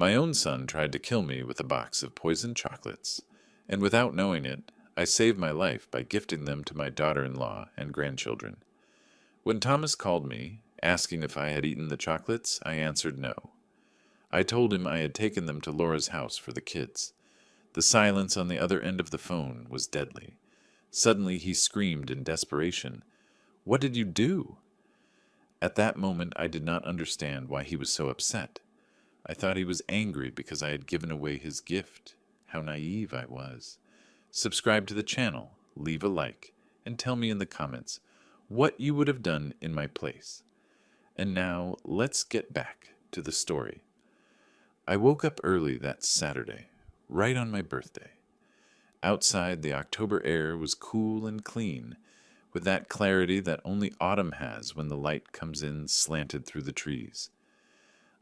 My own son tried to kill me with a box of poisoned chocolates, and without knowing it, I saved my life by gifting them to my daughter-in-law and grandchildren. When Thomas called me, asking if I had eaten the chocolates, I answered no. I told him I had taken them to Laura's house for the kids. The silence on the other end of the phone was deadly. Suddenly he screamed in desperation, "What did you do?" At that moment I did not understand why he was so upset. I thought he was angry because I had given away his gift. How naive I was. Subscribe to the channel, leave a like, and tell me in the comments what you would have done in my place. And now let's get back to the story. I woke up early that Saturday, right on my birthday. Outside, the October air was cool and clean, with that clarity that only autumn has when the light comes in slanted through the trees.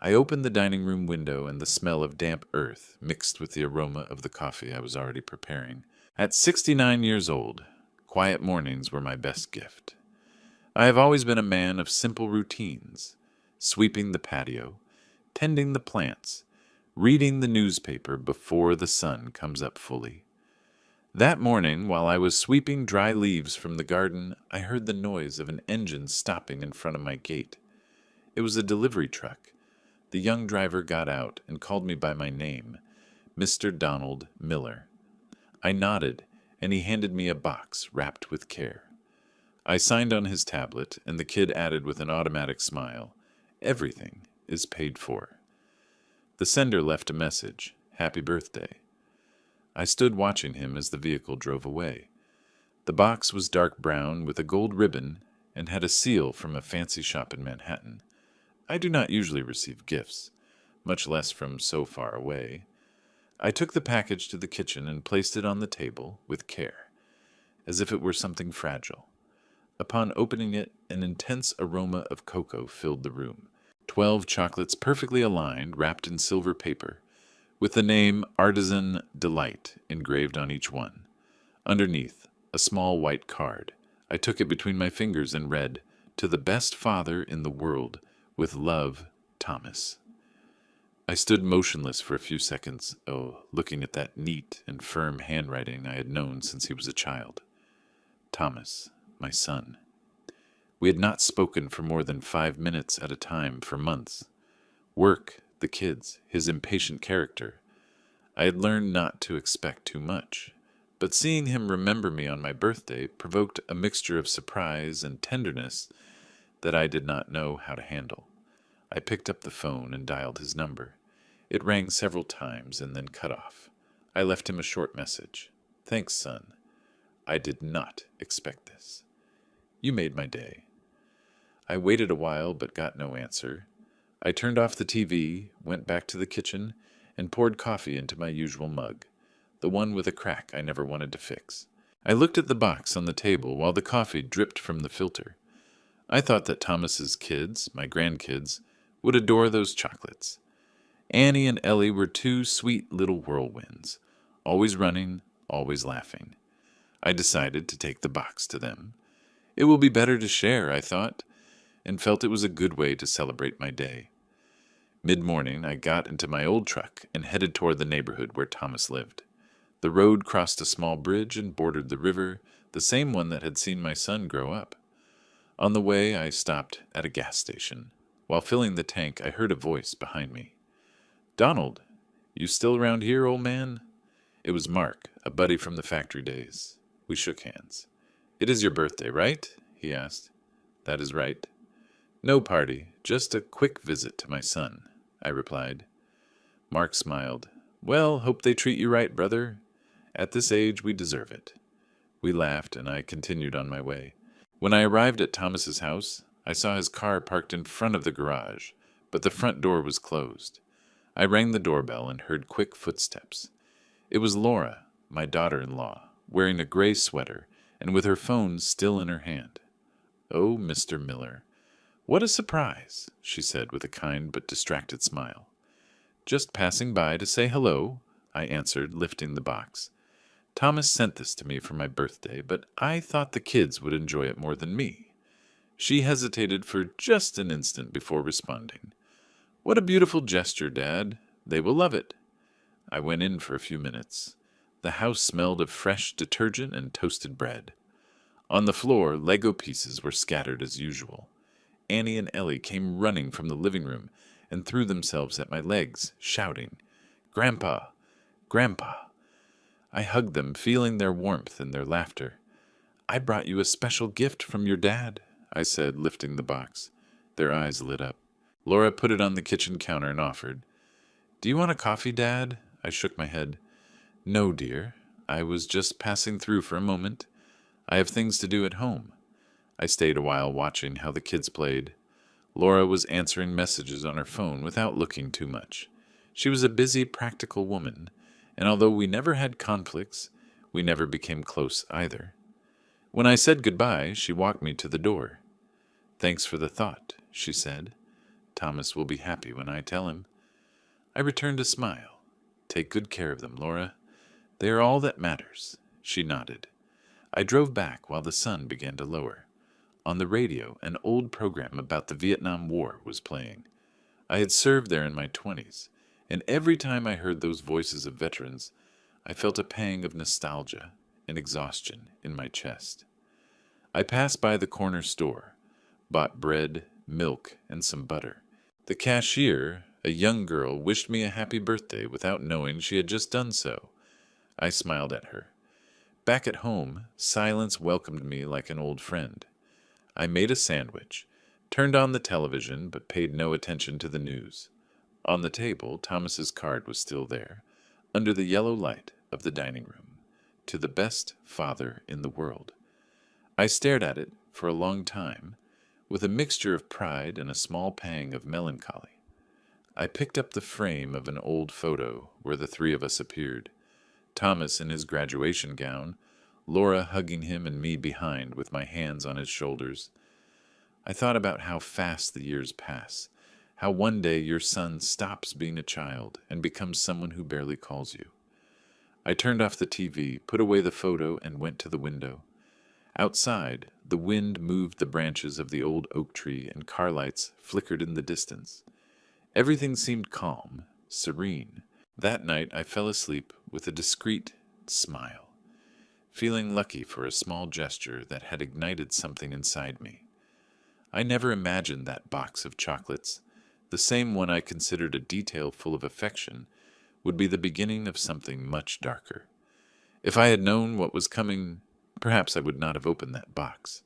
I opened the dining room window, and the smell of damp earth mixed with the aroma of the coffee I was already preparing. At 69 years old, quiet mornings were my best gift. I have always been a man of simple routines, sweeping the patio, tending the plants, reading the newspaper before the sun comes up fully. That morning, while I was sweeping dry leaves from the garden, I heard the noise of an engine stopping in front of my gate. It was a delivery truck. The young driver got out and called me by my name, Mr. Donald Miller. I nodded, and he handed me a box wrapped with care. I signed on his tablet, and the kid added with an automatic smile, "Everything is paid for." The sender left a message, "Happy birthday." I stood watching him as the vehicle drove away. The box was dark brown with a gold ribbon and had a seal from a fancy shop in Manhattan. I do not usually receive gifts, much less from so far away. I took the package to the kitchen and placed it on the table with care, as if it were something fragile. Upon opening it, an intense aroma of cocoa filled the room. 12 chocolates perfectly aligned, wrapped in silver paper, with the name Artisan Delight engraved on each one. Underneath, a small white card. I took it between my fingers and read, "To the best father in the world, with love, Thomas." I stood motionless for a few seconds, looking at that neat and firm handwriting I had known since he was a child. Thomas, my son. We had not spoken for more than 5 minutes at a time for months. Work, the kids, his impatient character. I had learned not to expect too much, but seeing him remember me on my birthday provoked a mixture of surprise and tenderness that I did not know how to handle. I picked up the phone and dialed his number. It rang several times and then cut off. I left him a short message. "Thanks, son. I did not expect this. You made my day." I waited a while but got no answer. I turned off the TV, went back to the kitchen, and poured coffee into my usual mug, the one with a crack I never wanted to fix. I looked at the box on the table while the coffee dripped from the filter. I thought that Thomas's kids, my grandkids, would adore those chocolates. Annie and Ellie were 2 sweet little whirlwinds, always running, always laughing. I decided to take the box to them. It will be better to share, I thought, and felt it was a good way to celebrate my day. Mid-morning, I got into my old truck and headed toward the neighborhood where Thomas lived. The road crossed a small bridge and bordered the river, the same one that had seen my son grow up. On the way, I stopped at a gas station. While filling the tank, I heard a voice behind me. "Donald, you still around here, old man?" It was Mark, a buddy from the factory days. We shook hands. "It is your birthday, right?" he asked. "That is right." "No party, just a quick visit to my son," I replied. Mark smiled. "Well, hope they treat you right, brother. At this age, we deserve it." We laughed, and I continued on my way. When I arrived at Thomas's house, I saw his car parked in front of the garage, but the front door was closed. I rang the doorbell and heard quick footsteps. It was Laura, my daughter-in-law, wearing a gray sweater and with her phone still in her hand. "Oh, Mr. Miller, what a surprise," she said with a kind but distracted smile. "Just passing by to say hello," I answered, lifting the box. "Thomas sent this to me for my birthday, but I thought the kids would enjoy it more than me." She hesitated for just an instant before responding. "What a beautiful gesture, Dad. They will love it. I went in for a few minutes. The house smelled of fresh detergent and toasted bread. On the floor, Lego pieces were scattered as usual. Annie and Ellie came running from the living room and threw themselves at my legs, shouting, "Grandpa! Grandpa!" I hugged them, feeling their warmth and their laughter. "I brought you a special gift from your dad," I said, lifting the box. Their eyes lit up. Laura put it on the kitchen counter and offered, "Do you want a coffee, Dad?" I shook my head. "No, dear. I was just passing through for a moment. I have things to do at home." I stayed a while watching how the kids played. Laura was answering messages on her phone without looking too much. She was a busy, practical woman, and although we never had conflicts, we never became close either. When I said goodbye, she walked me to the door. "Thanks for the thought," she said. "Thomas will be happy when I tell him." I returned a smile. "Take good care of them, Laura. They are all that matters." She nodded. I drove back while the sun began to lower. On the radio, an old program about the Vietnam War was playing. I had served there in my 20s, and every time I heard those voices of veterans, I felt a pang of nostalgia and exhaustion in my chest. I passed by the corner store, bought bread, milk, and some butter. The cashier, a young girl, wished me a happy birthday without knowing she had just done so. I smiled at her. Back at home, silence welcomed me like an old friend. I made a sandwich, turned on the television, but paid no attention to the news. On the table, Thomas's card was still there, under the yellow light of the dining room, to the best father in the world. I stared at it for a long time, with a mixture of pride and a small pang of melancholy. I picked up the frame of an old photo where the three of us appeared. Thomas in his graduation gown, Laura hugging him and me behind with my hands on his shoulders. I thought about how fast the years pass, how one day your son stops being a child and becomes someone who barely calls you. I turned off the TV, put away the photo, and went to the window. Outside, the wind moved the branches of the old oak tree and car lights flickered in the distance. Everything seemed calm, serene. That night I fell asleep with a discreet smile, feeling lucky for a small gesture that had ignited something inside me. I never imagined that box of chocolates, the same one I considered a detail full of affection, would be the beginning of something much darker. If I had known what was coming, perhaps I would not have opened that box.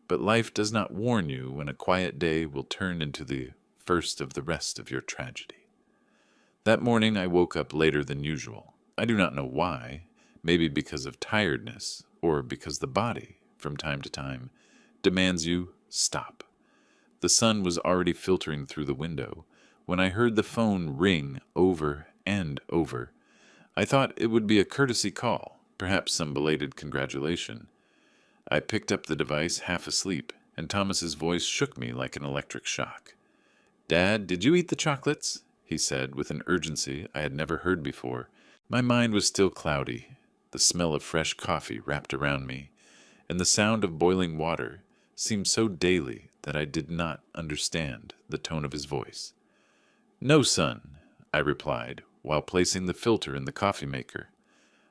But life does not warn you when a quiet day will turn into the first of the rest of your tragedy. That morning I woke up later than usual. I do not know why, maybe because of tiredness, or because the body, from time to time, demands you stop. The sun was already filtering through the window when I heard the phone ring over and over. I thought it would be a courtesy call, perhaps some belated congratulation. I picked up the device half asleep, and Thomas's voice shook me like an electric shock. "Dad, did you eat the chocolates?" he said with an urgency I had never heard before. My mind was still cloudy. The smell of fresh coffee wrapped around me, and the sound of boiling water seemed so daily that I did not understand the tone of his voice. "No, son," I replied, while placing the filter in the coffee maker.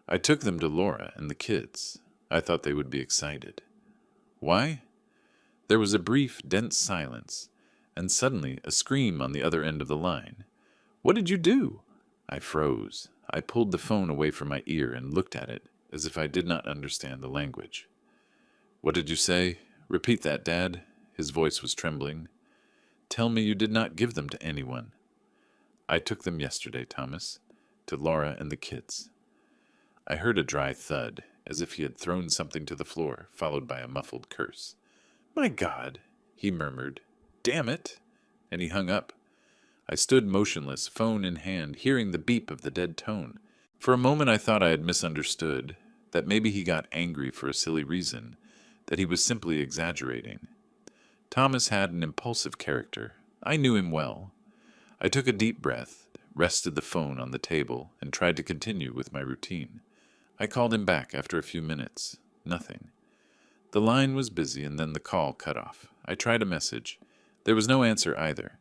I took them to Laura and the kids. I thought they would be excited. "Why?" There was a brief, dense silence, and suddenly a scream on the other end of the line. "What did you do?" I froze. I pulled the phone away from my ear and looked at it as if I did not understand the language. "What did you say? Repeat that, Dad." His voice was trembling. "Tell me you did not give them to anyone." "I took them yesterday, Thomas, to Laura and the kids." I heard a dry thud, as if he had thrown something to the floor, followed by a muffled curse. "My God," he murmured. "Damn it!" And he hung up. I stood motionless, phone in hand, hearing the beep of the dead tone. For a moment I thought I had misunderstood, that maybe he got angry for a silly reason, that he was simply exaggerating. Thomas had an impulsive character. I knew him well. I took a deep breath, rested the phone on the table, and tried to continue with my routine. I called him back after a few minutes. Nothing. The line was busy, and then the call cut off. I tried a message. There was no answer either.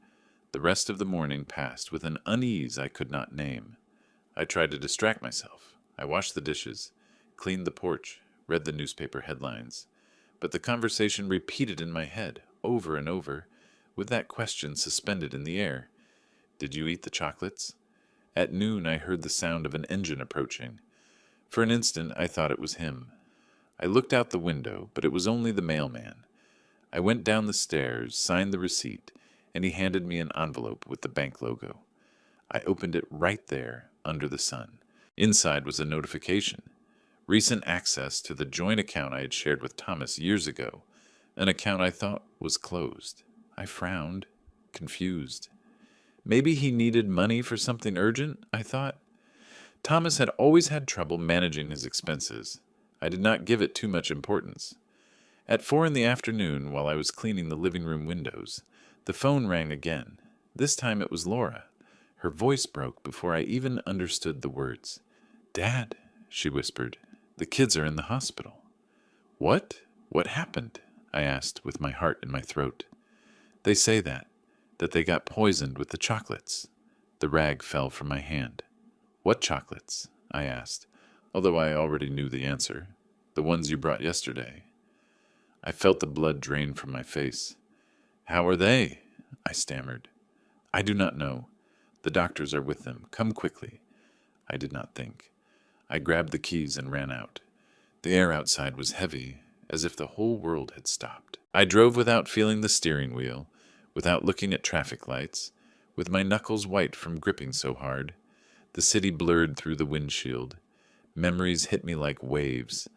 The rest of the morning passed with an unease I could not name. I tried to distract myself. I washed the dishes, cleaned the porch, read the newspaper headlines. But the conversation repeated in my head, over and over, with that question suspended in the air. Did you eat the chocolates? At noon I heard the sound of an engine approaching. For an instant I thought it was him. I looked out the window, but it was only the mailman. I went down the stairs, signed the receipt, and he handed me an envelope with the bank logo. I opened it right there, under the sun. Inside was a notification. Recent access to the joint account I had shared with Thomas years ago, an account I thought was closed. I frowned, confused. Maybe he needed money for something urgent, I thought. Thomas had always had trouble managing his expenses. I did not give it too much importance. At 4 p.m, while I was cleaning the living room windows, the phone rang again. This time it was Laura. Her voice broke before I even understood the words. "Dad," she whispered, "the kids are in the hospital." "What? What happened?" I asked with my heart in my throat. "They say that they got poisoned with the chocolates." The rag fell from my hand. "What chocolates?" I asked, although I already knew the answer. "The ones you brought yesterday." I felt the blood drain from my face. "How are they?" I stammered. "I do not know. The doctors are with them. Come quickly." I did not think. I grabbed the keys and ran out. The air outside was heavy, as if the whole world had stopped. I drove without feeling the steering wheel, without looking at traffic lights, with my knuckles white from gripping so hard. The city blurred through the windshield. Memories hit me like waves.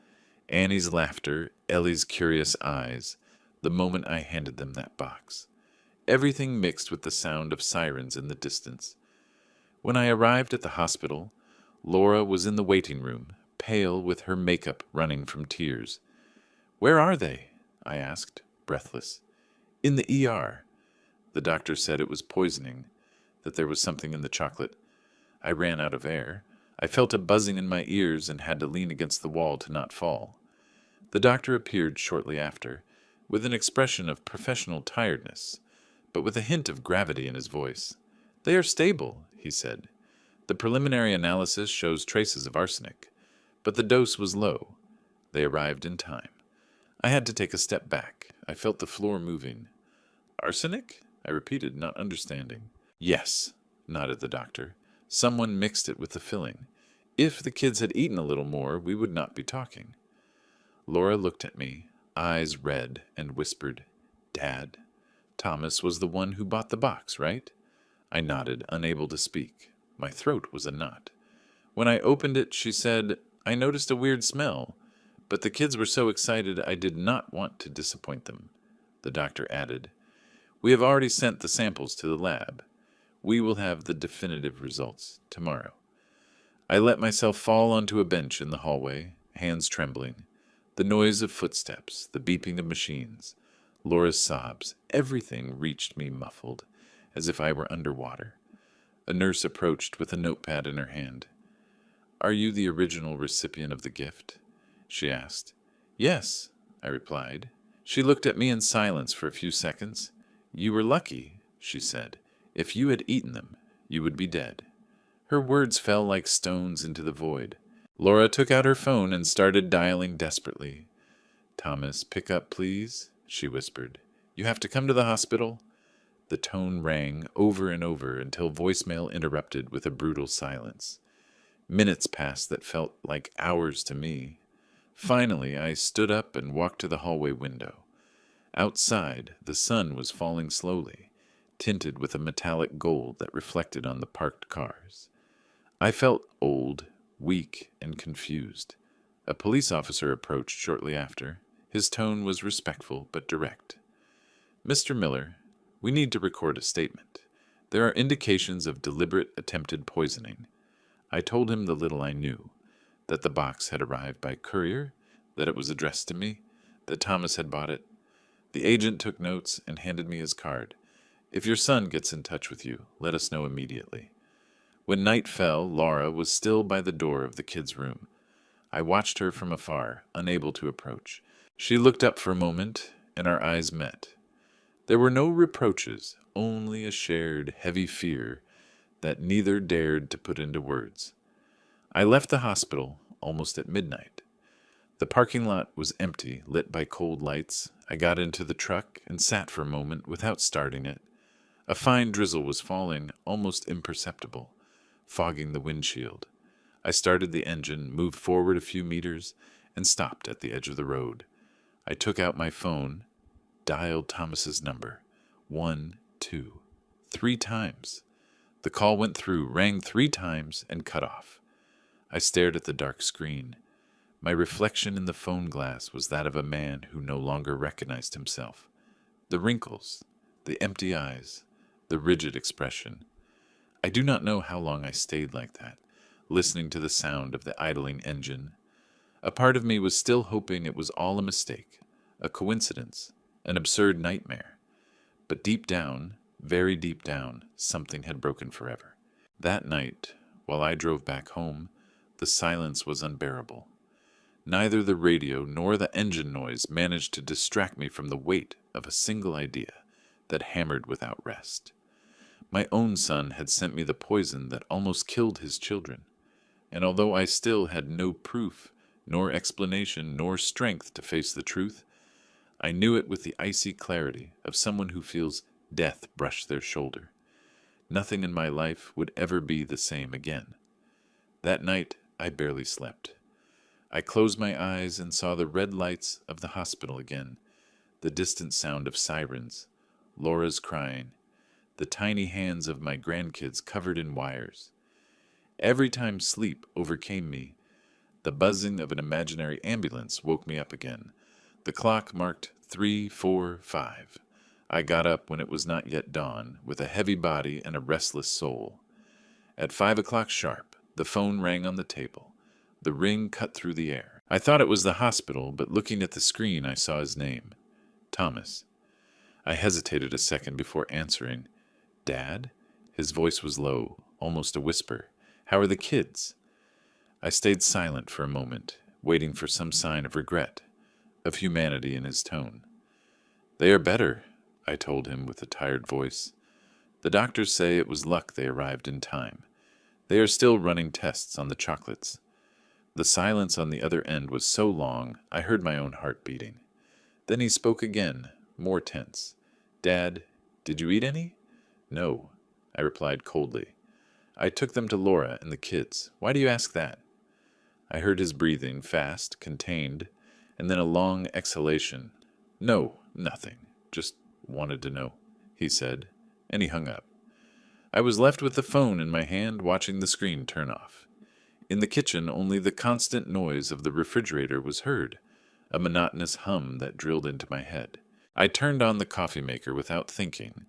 Annie's laughter, Ellie's curious eyes, the moment I handed them that box. Everything mixed with the sound of sirens in the distance. When I arrived at the hospital, Laura was in the waiting room, pale with her makeup running from tears. "Where are they?" I asked, breathless. "In the ER. The doctor said it was poisoning, that there was something in the chocolate." I ran out of air. I felt a buzzing in my ears and had to lean against the wall to not fall. The doctor appeared shortly after, with an expression of professional tiredness, but with a hint of gravity in his voice. "They are stable," he said. "The preliminary analysis shows traces of arsenic, but the dose was low. They arrived in time." I had to take a step back. I felt the floor moving. "Arsenic?" I repeated, not understanding. "Yes," nodded the doctor. "Someone mixed it with the filling. If the kids had eaten a little more, we would not be talking." Laura looked at me, eyes red, and whispered, "Dad, Thomas was the one who bought the box, right?" I nodded, unable to speak. My throat was a knot. When I opened it, she said, "I noticed a weird smell, but the kids were so excited I did not want to disappoint them." The doctor added, "We have already sent the samples to the lab. We will have the definitive results tomorrow." I let myself fall onto a bench in the hallway, hands trembling. The noise of footsteps, the beeping of machines, Laura's sobs, everything reached me muffled, as if I were underwater. A nurse approached with a notepad in her hand. "Are you the original recipient of the gift?" she asked. "Yes," I replied. She looked at me in silence for a few seconds. "You were lucky," she said. "If you had eaten them, you would be dead." Her words fell like stones into the void. Laura took out her phone and started dialing desperately. "Thomas, pick up, please," she whispered. "You have to come to the hospital." The tone rang over and over until voicemail interrupted with a brutal silence. Minutes passed that felt like hours to me. Finally, I stood up and walked to the hallway window. Outside, the sun was falling slowly, tinted with a metallic gold that reflected on the parked cars. I felt old, weak, and confused. A police officer approached shortly after. His tone was respectful but direct. "Mr. Miller, we need to record a statement. There are indications of deliberate attempted poisoning." I told him the little I knew, that the box had arrived by courier, that it was addressed to me, that Thomas had bought it. The agent took notes and handed me his card. "If your son gets in touch with you, let us know immediately." When night fell, Laura was still by the door of the kids' room. I watched her from afar, unable to approach. She looked up for a moment, and our eyes met. There were no reproaches, only a shared, heavy fear that neither dared to put into words. I left the hospital almost at midnight. The parking lot was empty, lit by cold lights. I got into the truck and sat for a moment without starting it. A fine drizzle was falling, almost imperceptible, fogging the windshield. I started the engine, moved forward a few meters, and stopped at the edge of the road. I took out my phone, dialed Thomas's number. 1, 2, 3 times. The call went through, rang 3 times, and cut off. I stared at the dark screen. My reflection in the phone glass was that of a man who no longer recognized himself. The wrinkles, the empty eyes, the rigid expression. I do not know how long I stayed like that, listening to the sound of the idling engine. A part of me was still hoping it was all a mistake, a coincidence, an absurd nightmare. But deep down, very deep down, something had broken forever. That night, while I drove back home, the silence was unbearable. Neither the radio nor the engine noise managed to distract me from the weight of a single idea that hammered without rest. My own son had sent me the poison that almost killed his children, and although I still had no proof, nor explanation, nor strength to face the truth, I knew it with the icy clarity of someone who feels death brush their shoulder. Nothing in my life would ever be the same again. That night, I barely slept. I closed my eyes and saw the red lights of the hospital again, the distant sound of sirens, Laura's crying, the tiny hands of my grandkids covered in wires. Every time sleep overcame me, the buzzing of an imaginary ambulance woke me up again. The clock marked 3, 4, 5. I got up when it was not yet dawn, with a heavy body and a restless soul. At 5 o'clock sharp, the phone rang on the table. The ring cut through the air. I thought it was the hospital, but looking at the screen I saw his name. Thomas. I hesitated a second before answering. Dad? His voice was low, almost a whisper. How are the kids? I stayed silent for a moment, waiting for some sign of regret, of humanity in his tone. They are better, I told him with a tired voice. The doctors say it was luck they arrived in time. They are still running tests on the chocolates. The silence on the other end was so long, I heard my own heart beating. Then he spoke again, more tense. Dad, did you eat any? No, I replied coldly. I took them to Laura and the kids. Why do you ask that? I heard his breathing, fast, contained, and then a long exhalation. No, nothing. Just wanted to know, he said, and he hung up. I was left with the phone in my hand, watching the screen turn off. In the kitchen, only the constant noise of the refrigerator was heard, a monotonous hum that drilled into my head. I turned on the coffee maker without thinking,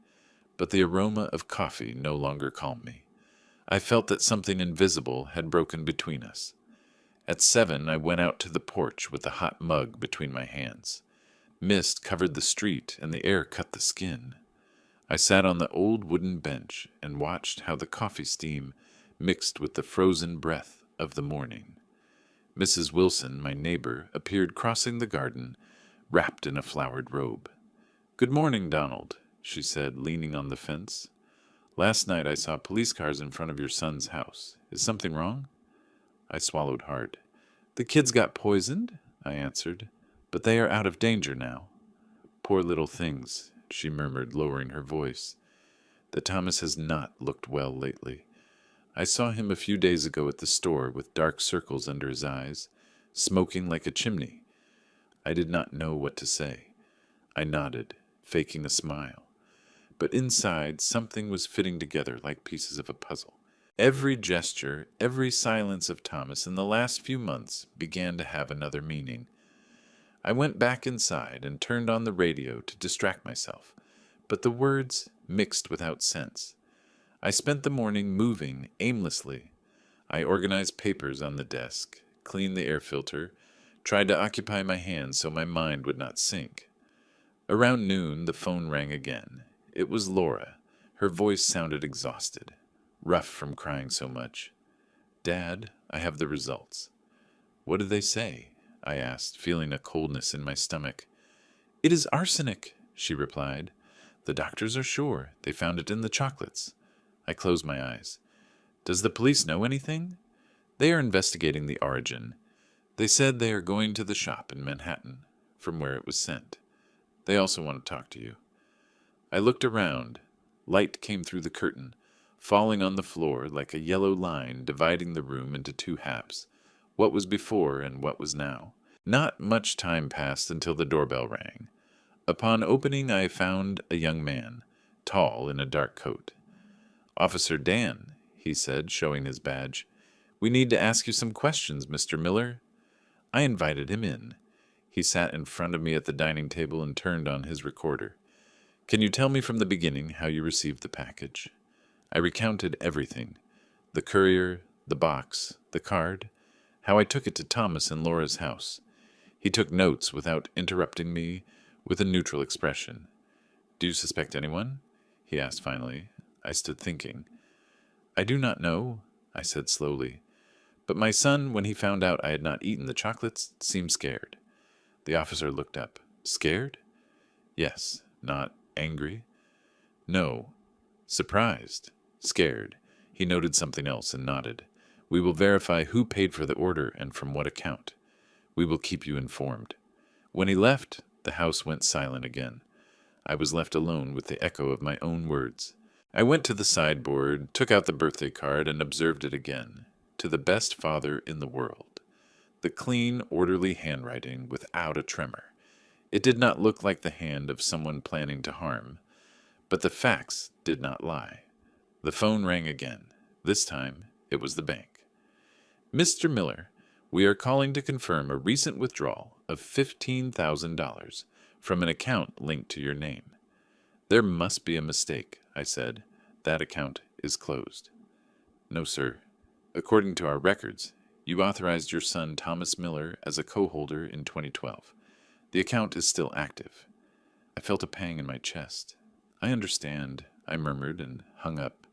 but the aroma of coffee no longer calmed me. I felt that something invisible had broken between us. At 7, I went out to the porch with the hot mug between my hands. Mist covered the street, and the air cut the skin. I sat on the old wooden bench and watched how the coffee steam mixed with the frozen breath of the morning. Mrs. Wilson, my neighbor, appeared crossing the garden, wrapped in a flowered robe. Good morning, Donald, she said, leaning on the fence. Last night I saw police cars in front of your son's house. Is something wrong? I swallowed hard. The kids got poisoned, I answered, but they are out of danger now. Poor little things, she murmured, lowering her voice. The Thomas has not looked well lately. I saw him a few days ago at the store with dark circles under his eyes, smoking like a chimney. I did not know what to say. I nodded, faking a smile. But inside, something was fitting together like pieces of a puzzle. Every gesture, every silence of Thomas in the last few months began to have another meaning. I went back inside and turned on the radio to distract myself, but the words mixed without sense. I spent the morning moving aimlessly. I organized papers on the desk, cleaned the air filter, tried to occupy my hands so my mind would not sink. Around noon, the phone rang again. It was Laura. Her voice sounded exhausted, rough from crying so much. Dad, I have the results. What did they say? I asked, feeling a coldness in my stomach. It is arsenic, she replied. The doctors are sure they found it in the chocolates. I closed my eyes. Does the police know anything? They are investigating the origin. They said they are going to the shop in Manhattan, from where it was sent. They also want to talk to you. I looked around. Light came through the curtain, falling on the floor like a yellow line dividing the room into two halves, what was before and what was now. Not much time passed until the doorbell rang. Upon opening, I found a young man, tall in a dark coat. "Officer Dan," he said, showing his badge. "We need to ask you some questions, Mr. Miller." I invited him in. He sat in front of me at the dining table and turned on his recorder. "Can you tell me from the beginning how you received the package?" I recounted everything: the courier, the box, the card, how I took it to Thomas and Laura's house. He took notes without interrupting me, with a neutral expression. "Do you suspect anyone?" he asked finally. I stood thinking. "I do not know," I said slowly. "But my son, when he found out I had not eaten the chocolates, seemed scared." The officer looked up. "Scared?" "Yes. Not angry?" "No. Surprised. Scared." He noted something else and nodded. "We will verify who paid for the order and from what account. We will keep you informed." When he left, the house went silent again. I was left alone with the echo of my own words. I went to the sideboard, took out the birthday card, and observed it again. "To the best father in the world." The clean, orderly handwriting without a tremor. It did not look like the hand of someone planning to harm. But the facts did not lie. The phone rang again. This time, it was the bank. "Mr. Miller, we are calling to confirm a recent withdrawal of $15,000 from an account linked to your name." "There must be a mistake," I said. "That account is closed." "No, sir. According to our records, you authorized your son Thomas Miller as a co-holder in 2012. The account is still active." I felt a pang in my chest. "I understand," I murmured and hung up.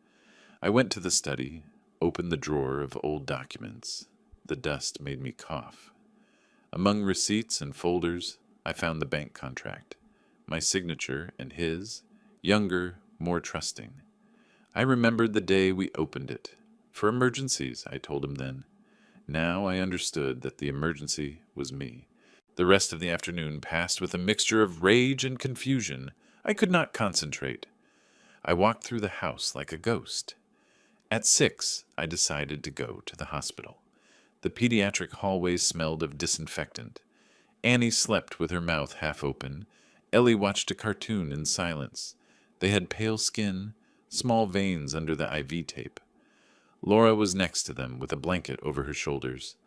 I went to the study, opened the drawer of old documents. The dust made me cough. Among receipts and folders, I found the bank contract. My signature and his, younger, more trusting. I remembered the day we opened it. "For emergencies," I told him then. Now I understood that the emergency was me. The rest of the afternoon passed with a mixture of rage and confusion. I could not concentrate. I walked through the house like a ghost. At 6, I decided to go to the hospital. The pediatric hallway smelled of disinfectant. Annie slept with her mouth half open. Ellie watched a cartoon in silence. They had pale skin, small veins under the IV tape. Laura was next to them with a blanket over her shoulders.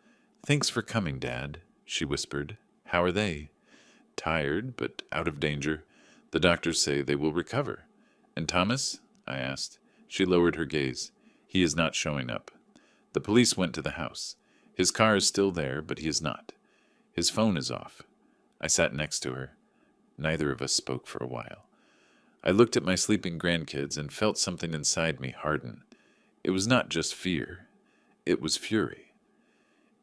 "Thanks for coming, Dad," she whispered. "How are they?" "Tired, but out of danger. The doctors say they will recover." "And Thomas?" I asked. She lowered her gaze. "He is not showing up. The police went to the house. His car is still there, but he is not. His phone is off." I sat next to her. Neither of us spoke for a while. I looked at my sleeping grandkids and felt something inside me harden. It was not just fear. It was fury.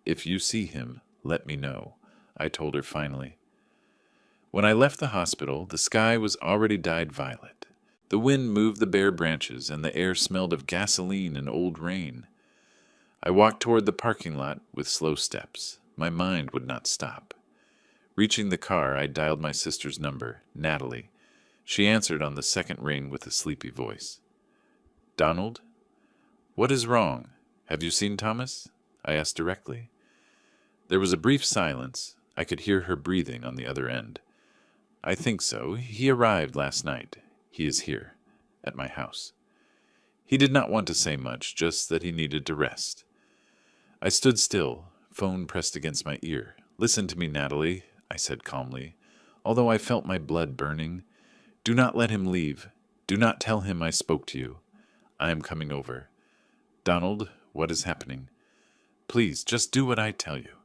"If you see him, let me know," I told her finally. When I left the hospital, the sky was already dyed violet. The wind moved the bare branches, and the air smelled of gasoline and old rain. I walked toward the parking lot with slow steps. My mind would not stop. Reaching the car, I dialed my sister's number, Natalie. She answered on the second ring with a sleepy voice. "Donald? What is wrong? Have you seen Thomas?" I asked directly. There was a brief silence. I could hear her breathing on the other end. "I think so. He arrived last night. He is here, at my house." He did not want to say much, just that he needed to rest. I stood still, phone pressed against my ear. "Listen to me, Natalie," I said calmly, although I felt my blood burning. "Do not let him leave. Do not tell him I spoke to you. I am coming over. Donald, what is happening? Please, just do what I tell you."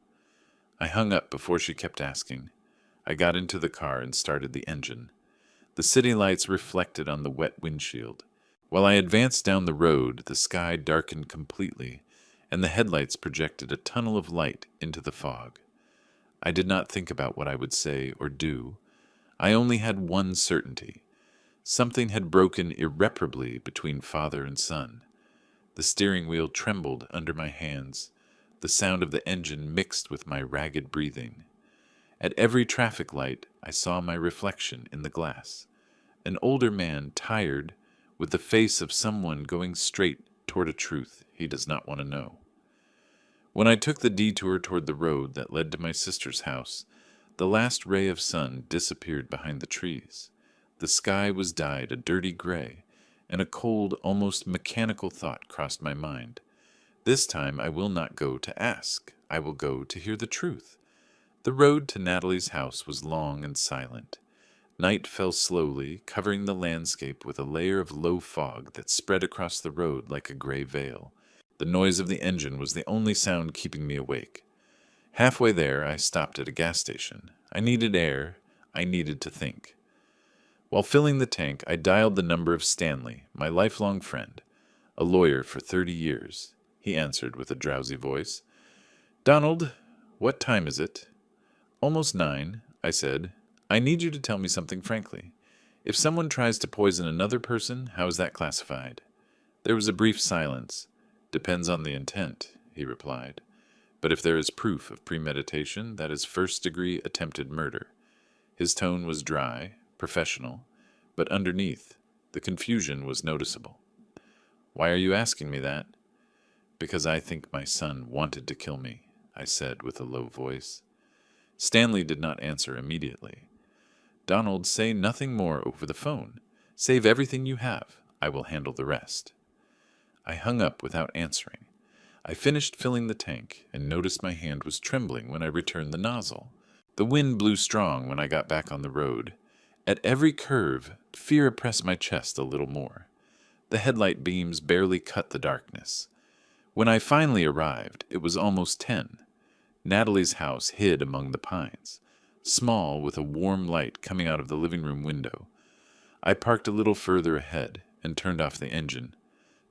I hung up before she kept asking. I got into the car and started the engine. The city lights reflected on the wet windshield. While I advanced down the road, the sky darkened completely, and the headlights projected a tunnel of light into the fog. I did not think about what I would say or do. I only had one certainty. Something had broken irreparably between father and son. The steering wheel trembled under my hands. The sound of the engine mixed with my ragged breathing. At every traffic light, I saw my reflection in the glass. An older man, tired, with the face of someone going straight toward a truth he does not want to know. When I took the detour toward the road that led to my sister's house, the last ray of sun disappeared behind the trees. The sky was dyed a dirty gray, and a cold, almost mechanical thought crossed my mind. This time I will not go to ask. I will go to hear the truth. The road to Natalie's house was long and silent. Night fell slowly, covering the landscape with a layer of low fog that spread across the road like a gray veil. The noise of the engine was the only sound keeping me awake. Halfway there, I stopped at a gas station. I needed air. I needed to think. While filling the tank, I dialed the number of Stanley, my lifelong friend, a lawyer for 30 years. He answered with a drowsy voice. "Donald, what time is it?" "Almost 9, I said. "I need you to tell me something frankly. If someone tries to poison another person, how is that classified?" There was a brief silence. "Depends on the intent," he replied. "But if there is proof of premeditation, that is first-degree attempted murder." His tone was dry, professional, but underneath, the confusion was noticeable. "Why are you asking me that?" "Because I think my son wanted to kill me," I said with a low voice. Stanley did not answer immediately. "Donald, say nothing more over the phone. Save everything you have. I will handle the rest." I hung up without answering. I finished filling the tank and noticed my hand was trembling when I returned the nozzle. The wind blew strong when I got back on the road. At every curve, fear oppressed my chest a little more. The headlight beams barely cut the darkness. When I finally arrived, it was almost 10. Natalie's house hid among the pines, small with a warm light coming out of the living room window. I parked a little further ahead and turned off the engine.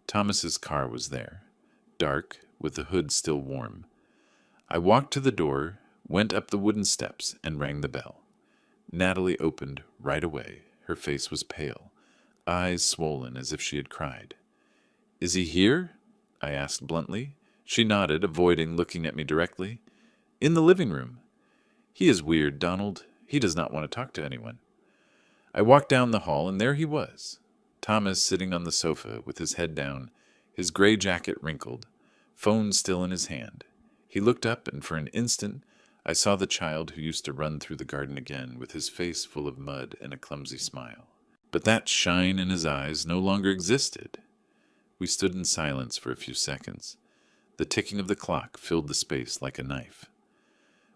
Thomas's car was there, dark, with the hood still warm. I walked to the door, went up the wooden steps, and rang the bell. Natalie opened right away. Her face was pale, eyes swollen as if she had cried. "Is he here?" I asked bluntly. She nodded, avoiding looking at me directly. "In the living room." "He is weird, Donald. He does not want to talk to anyone." I walked down the hall, and there he was. Thomas sitting on the sofa with his head down, his gray jacket wrinkled, phone still in his hand. He looked up, and for an instant I saw the child who used to run through the garden again with his face full of mud and a clumsy smile. But that shine in his eyes no longer existed. We stood in silence for a few seconds. The ticking of the clock filled the space like a knife.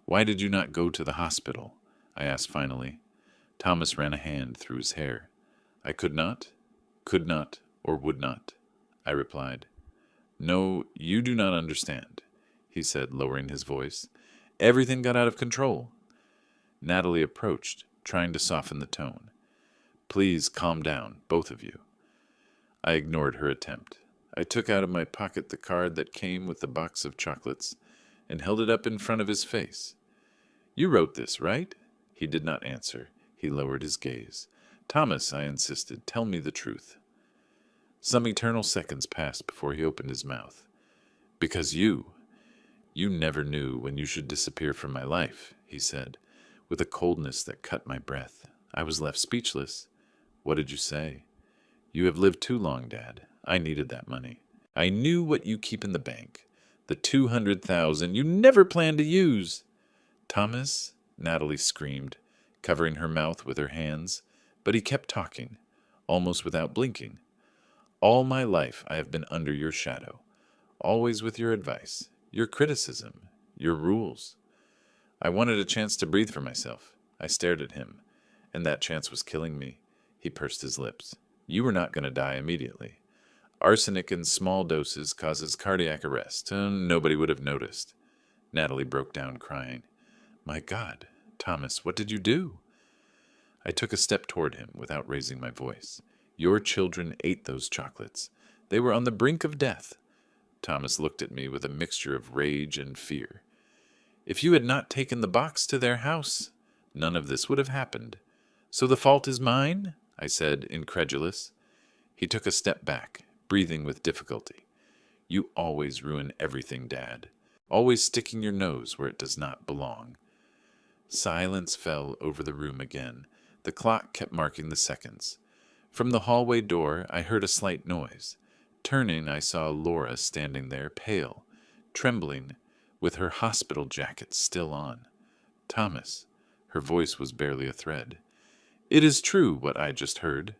"Why did you not go to the hospital?" I asked finally. Thomas ran a hand through his hair. "I could not, or would not," I replied. "No, you do not understand," he said, lowering his voice. "Everything got out of control." Natalie approached, trying to soften the tone. "Please calm down, both of you." I ignored her attempt. I took out of my pocket the card that came with the box of chocolates and held it up in front of his face. "You wrote this, right?" He did not answer. He lowered his gaze. "Thomas," I insisted, "tell me the truth." Some eternal seconds passed before he opened his mouth. "Because you never knew when you should disappear from my life," he said, with a coldness that cut my breath. I was left speechless. "What did you say?" "You have lived too long, Dad. I needed that money. I knew what you keep in the bank. The 200,000 you never planned to use." "Thomas," Natalie screamed, covering her mouth with her hands, but he kept talking, almost without blinking. "All my life I have been under your shadow, always with your advice, your criticism, your rules. I wanted a chance to breathe for myself. I stared at him, and that chance was killing me." He pursed his lips. "You were not going to die immediately. Arsenic in small doses causes cardiac arrest, and nobody would have noticed." Natalie broke down crying. "My God, Thomas, what did you do?" I took a step toward him without raising my voice. "Your children ate those chocolates. They were on the brink of death." Thomas looked at me with a mixture of rage and fear. "If you had not taken the box to their house, none of this would have happened. So the fault is mine?" I said, incredulous. He took a step back, breathing with difficulty. You always ruin everything, Dad. Always sticking your nose where it does not belong. Silence fell over the room again. The clock kept marking the seconds. From the hallway door, I heard a slight noise. Turning, I saw Laura standing there, pale, trembling, with her hospital jacket still on. Thomas. Her voice was barely a thread. It is true what I just heard.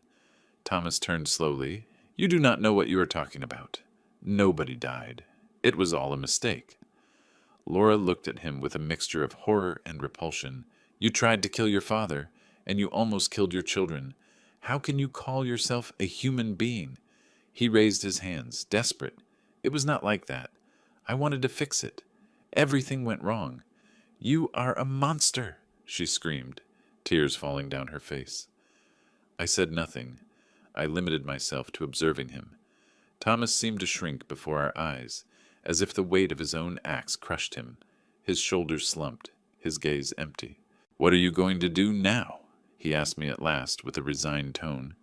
Thomas turned slowly. You do not know what you are talking about. Nobody died. It was all a mistake. Laura looked at him with a mixture of horror and repulsion. You tried to kill your father, and you almost killed your children. How can you call yourself a human being? He raised his hands, desperate. It was not like that. I wanted to fix it. Everything went wrong. You are a monster, she screamed, tears falling down her face. I said nothing. I limited myself to observing him. Thomas seemed to shrink before our eyes, as if the weight of his own axe crushed him. His shoulders slumped, his gaze empty. What are you going to do now? He asked me at last with a resigned tone.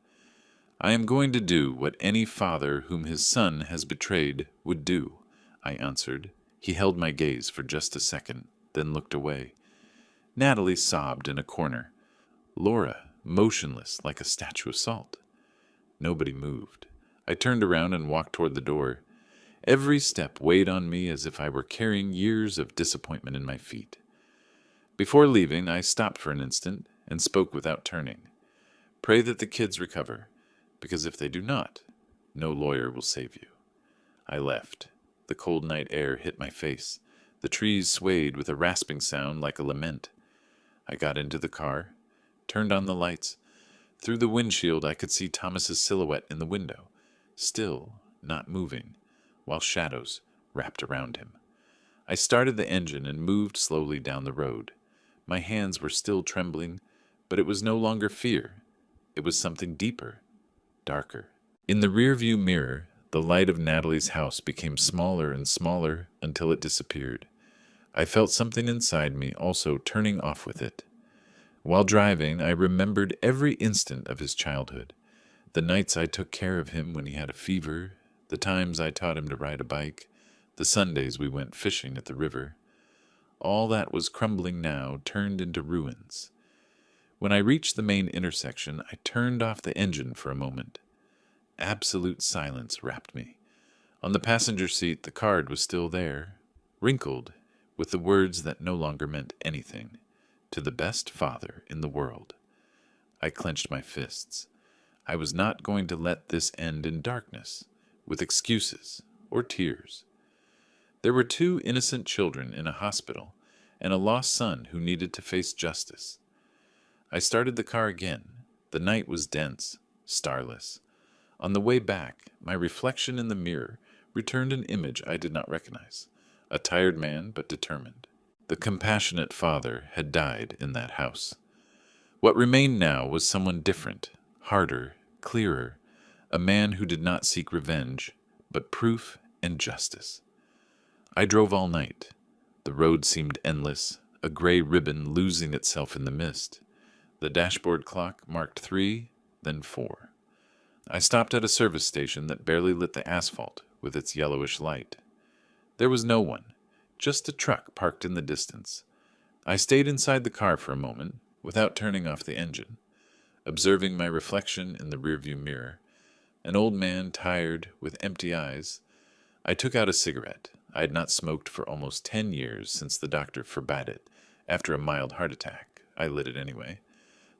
I am going to do what any father whom his son has betrayed would do, I answered. He held my gaze for just a second, then looked away. Natalie sobbed in a corner. Laura, motionless like a statue of salt. Nobody moved. I turned around and walked toward the door. Every step weighed on me as if I were carrying years of disappointment in my feet. Before leaving, I stopped for an instant and spoke without turning. Pray that the kids recover, because if they do not, no lawyer will save you. I left. The cold night air hit my face. The trees swayed with a rasping sound like a lament. I got into the car, turned on the lights. Through the windshield I could see Thomas's silhouette in the window, still not moving, while shadows wrapped around him. I started the engine and moved slowly down the road. My hands were still trembling, but it was no longer fear. It was something deeper, darker. In the rearview mirror, the light of Natalie's house became smaller and smaller until it disappeared. I felt something inside me also turning off with it. While driving, I remembered every instant of his childhood. The nights I took care of him when he had a fever, the times I taught him to ride a bike, the Sundays we went fishing at the river. All that was crumbling now turned into ruins. When I reached the main intersection, I turned off the engine for a moment. Absolute silence wrapped me. On the passenger seat, the card was still there, wrinkled, with the words that no longer meant anything. To the best father in the world. I clenched my fists. I was not going to let this end in darkness, with excuses or tears. There were 2 innocent children in a hospital, and a lost son who needed to face justice. I started the car again. The night was dense, starless. On the way back, my reflection in the mirror returned an image I did not recognize. A tired man, but determined. The compassionate father had died in that house. What remained now was someone different, harder, clearer, a man who did not seek revenge, but proof and justice. I drove all night. The road seemed endless, a gray ribbon losing itself in the mist. The dashboard clock marked 3, then 4. I stopped at a service station that barely lit the asphalt with its yellowish light. There was no one, just a truck parked in the distance. I stayed inside the car for a moment, without turning off the engine, observing my reflection in the rearview mirror. An old man, tired, with empty eyes. I took out a cigarette. I had not smoked for almost 10 years since the doctor forbade it. After a mild heart attack, I lit it anyway.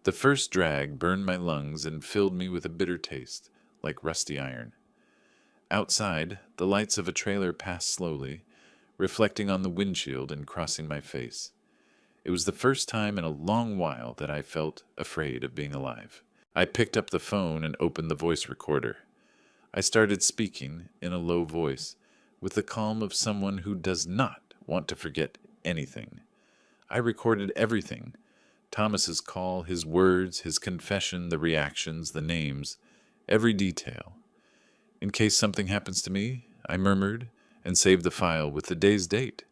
The first drag burned my lungs and filled me with a bitter taste, like rusty iron. Outside, the lights of a trailer passed slowly, reflecting on the windshield and crossing my face. It was the first time in a long while that I felt afraid of being alive. I picked up the phone and opened the voice recorder. I started speaking in a low voice, with the calm of someone who does not want to forget anything. I recorded everything. Thomas's call, his words, his confession, the reactions, the names, every detail. In case something happens to me, I murmured, and saved the file with the day's date.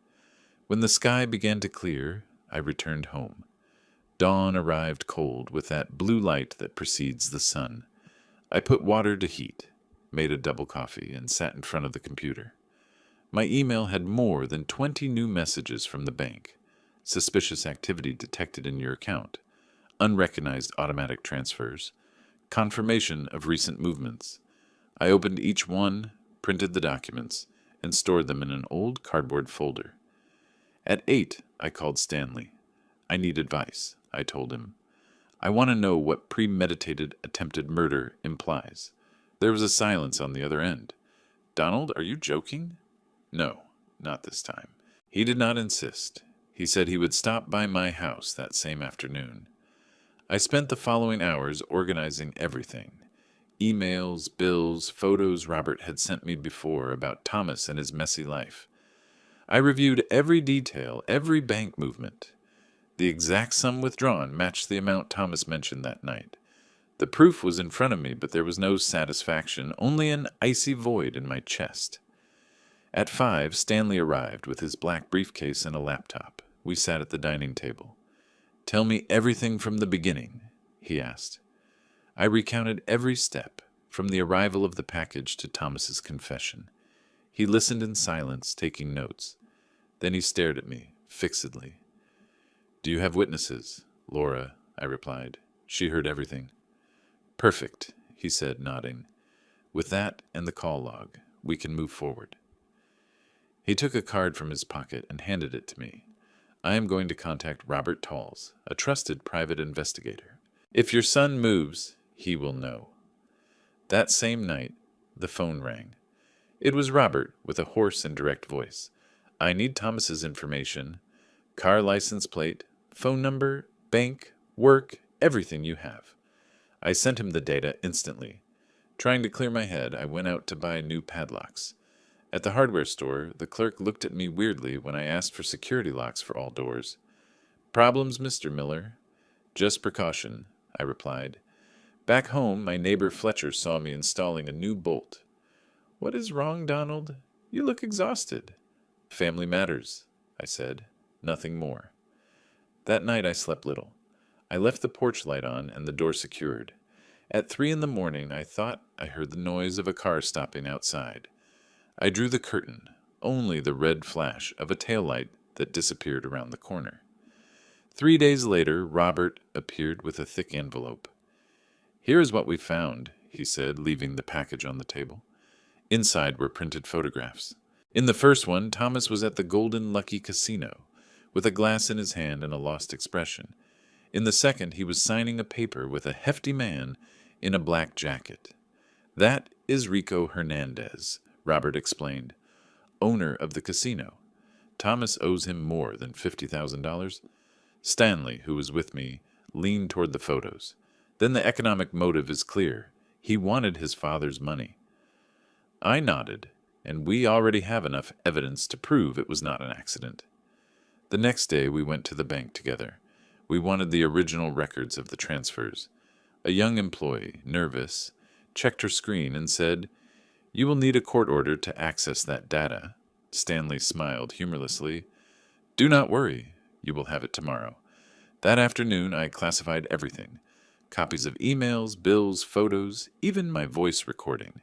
When the sky began to clear, I returned home. Dawn arrived cold with that blue light that precedes the sun. I put water to heat, made a double coffee, and sat in front of the computer. My email had more than 20 new messages from the bank. Suspicious activity detected in your account. Unrecognized automatic transfers. Confirmation of recent movements. I opened each one, printed the documents, and stored them in an old cardboard folder. At 8, I called Stanley. I need advice, I told him. I want to know what premeditated attempted murder implies. There was a silence on the other end. Donald, are you joking? No, not this time. He did not insist. He said he would stop by my house that same afternoon. I spent the following hours organizing everything. Emails, bills, photos Robert had sent me before about Thomas and his messy life. I reviewed every detail, every bank movement. The exact sum withdrawn matched the amount Thomas mentioned that night. The proof was in front of me, but there was no satisfaction, only an icy void in my chest. At 5, Stanley arrived with his black briefcase and a laptop. We sat at the dining table. "Tell me everything from the beginning," he asked. I recounted every step, from the arrival of the package to Thomas's confession. He listened in silence, taking notes. Then he stared at me, fixedly. "Do you have witnesses?" "Laura," I replied. She heard everything. "Perfect," he said, nodding. "With that and the call log, we can move forward." He took a card from his pocket and handed it to me. "I am going to contact Robert Talls, a trusted private investigator. If your son moves, he will know." That same night, the phone rang. It was Robert, with a hoarse and direct voice. "I need Thomas's information. Car license plate, phone number, bank, work, everything you have." I sent him the data instantly. Trying to clear my head, I went out to buy new padlocks. At the hardware store, the clerk looked at me weirdly when I asked for security locks for all doors. "Problems, Mr. Miller?" "Just precaution," I replied. Back home, my neighbor Fletcher saw me installing a new bolt. "What is wrong, Donald? You look exhausted." "Family matters," I said. Nothing more. That night I slept little. I left the porch light on and the door secured. At 3 a.m, I thought I heard the noise of a car stopping outside. I drew the curtain, only the red flash of a taillight that disappeared around the corner. 3 days later, Robert appeared with a thick envelope. "Here is what we found," he said, leaving the package on the table. Inside were printed photographs. In the first one, Thomas was at the Golden Lucky Casino, with a glass in his hand and a lost expression. In the second, he was signing a paper with a hefty man in a black jacket. "That is Rico Hernandez," Robert explained, "owner of the casino. Thomas owes him more than $50,000. Stanley, who was with me, leaned toward the photos. "Then the economic motive is clear. He wanted his father's money." I nodded, and we already have enough evidence to prove it was not an accident. The next day we went to the bank together. We wanted the original records of the transfers. A young employee, nervous, checked her screen and said, "You will need a court order to access that data." Stanley smiled humorlessly. "Do not worry. You will have it tomorrow." That afternoon I classified everything. Copies of emails, bills, photos, even my voice recording.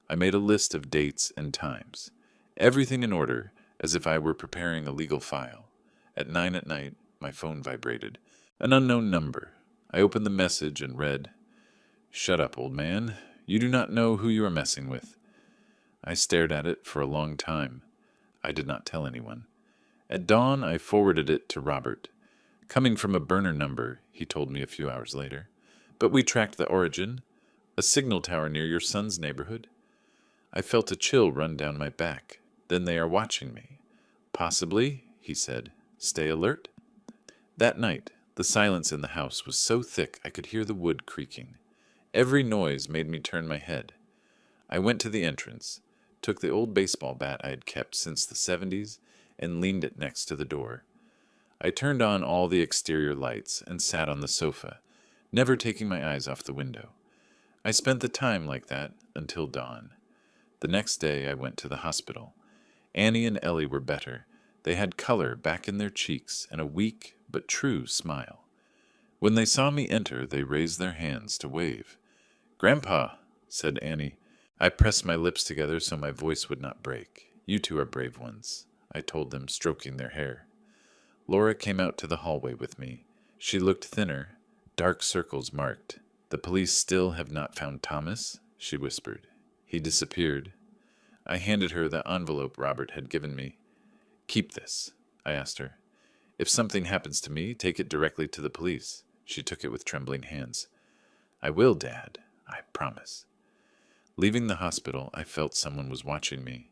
I made a list of dates and times. Everything in order, as if I were preparing a legal file. At 9 at night, my phone vibrated. An unknown number. I opened the message and read, "Shut up, old man. You do not know who you are messing with." I stared at it for a long time. I did not tell anyone. At dawn, I forwarded it to Robert. "Coming from a burner number," he told me a few hours later. "But we tracked the origin. A signal tower near your son's neighborhood." I felt a chill run down my back. "Then they are watching me." "Possibly," he said. "Stay alert." That night, the silence in the house was so thick I could hear the wood creaking. Every noise made me turn my head. I went to the entrance, took the old baseball bat I had kept since the 70s, and leaned it next to the door. I turned on all the exterior lights and sat on the sofa, never taking my eyes off the window. I spent the time like that until dawn. The next day I went to the hospital. Annie and Ellie were better. They had color back in their cheeks and a weak but true smile. When they saw me enter, they raised their hands to wave. "Grandpa," said Annie. I pressed my lips together so my voice would not break. "You two are brave ones," I told them, stroking their hair. Laura came out to the hallway with me. She looked thinner, dark circles marked. "The police still have not found Thomas," she whispered. "He disappeared." I handed her the envelope Robert had given me. "Keep this," I asked her. "If something happens to me, take it directly to the police." She took it with trembling hands. "I will, Dad. I promise." Leaving the hospital, I felt someone was watching me.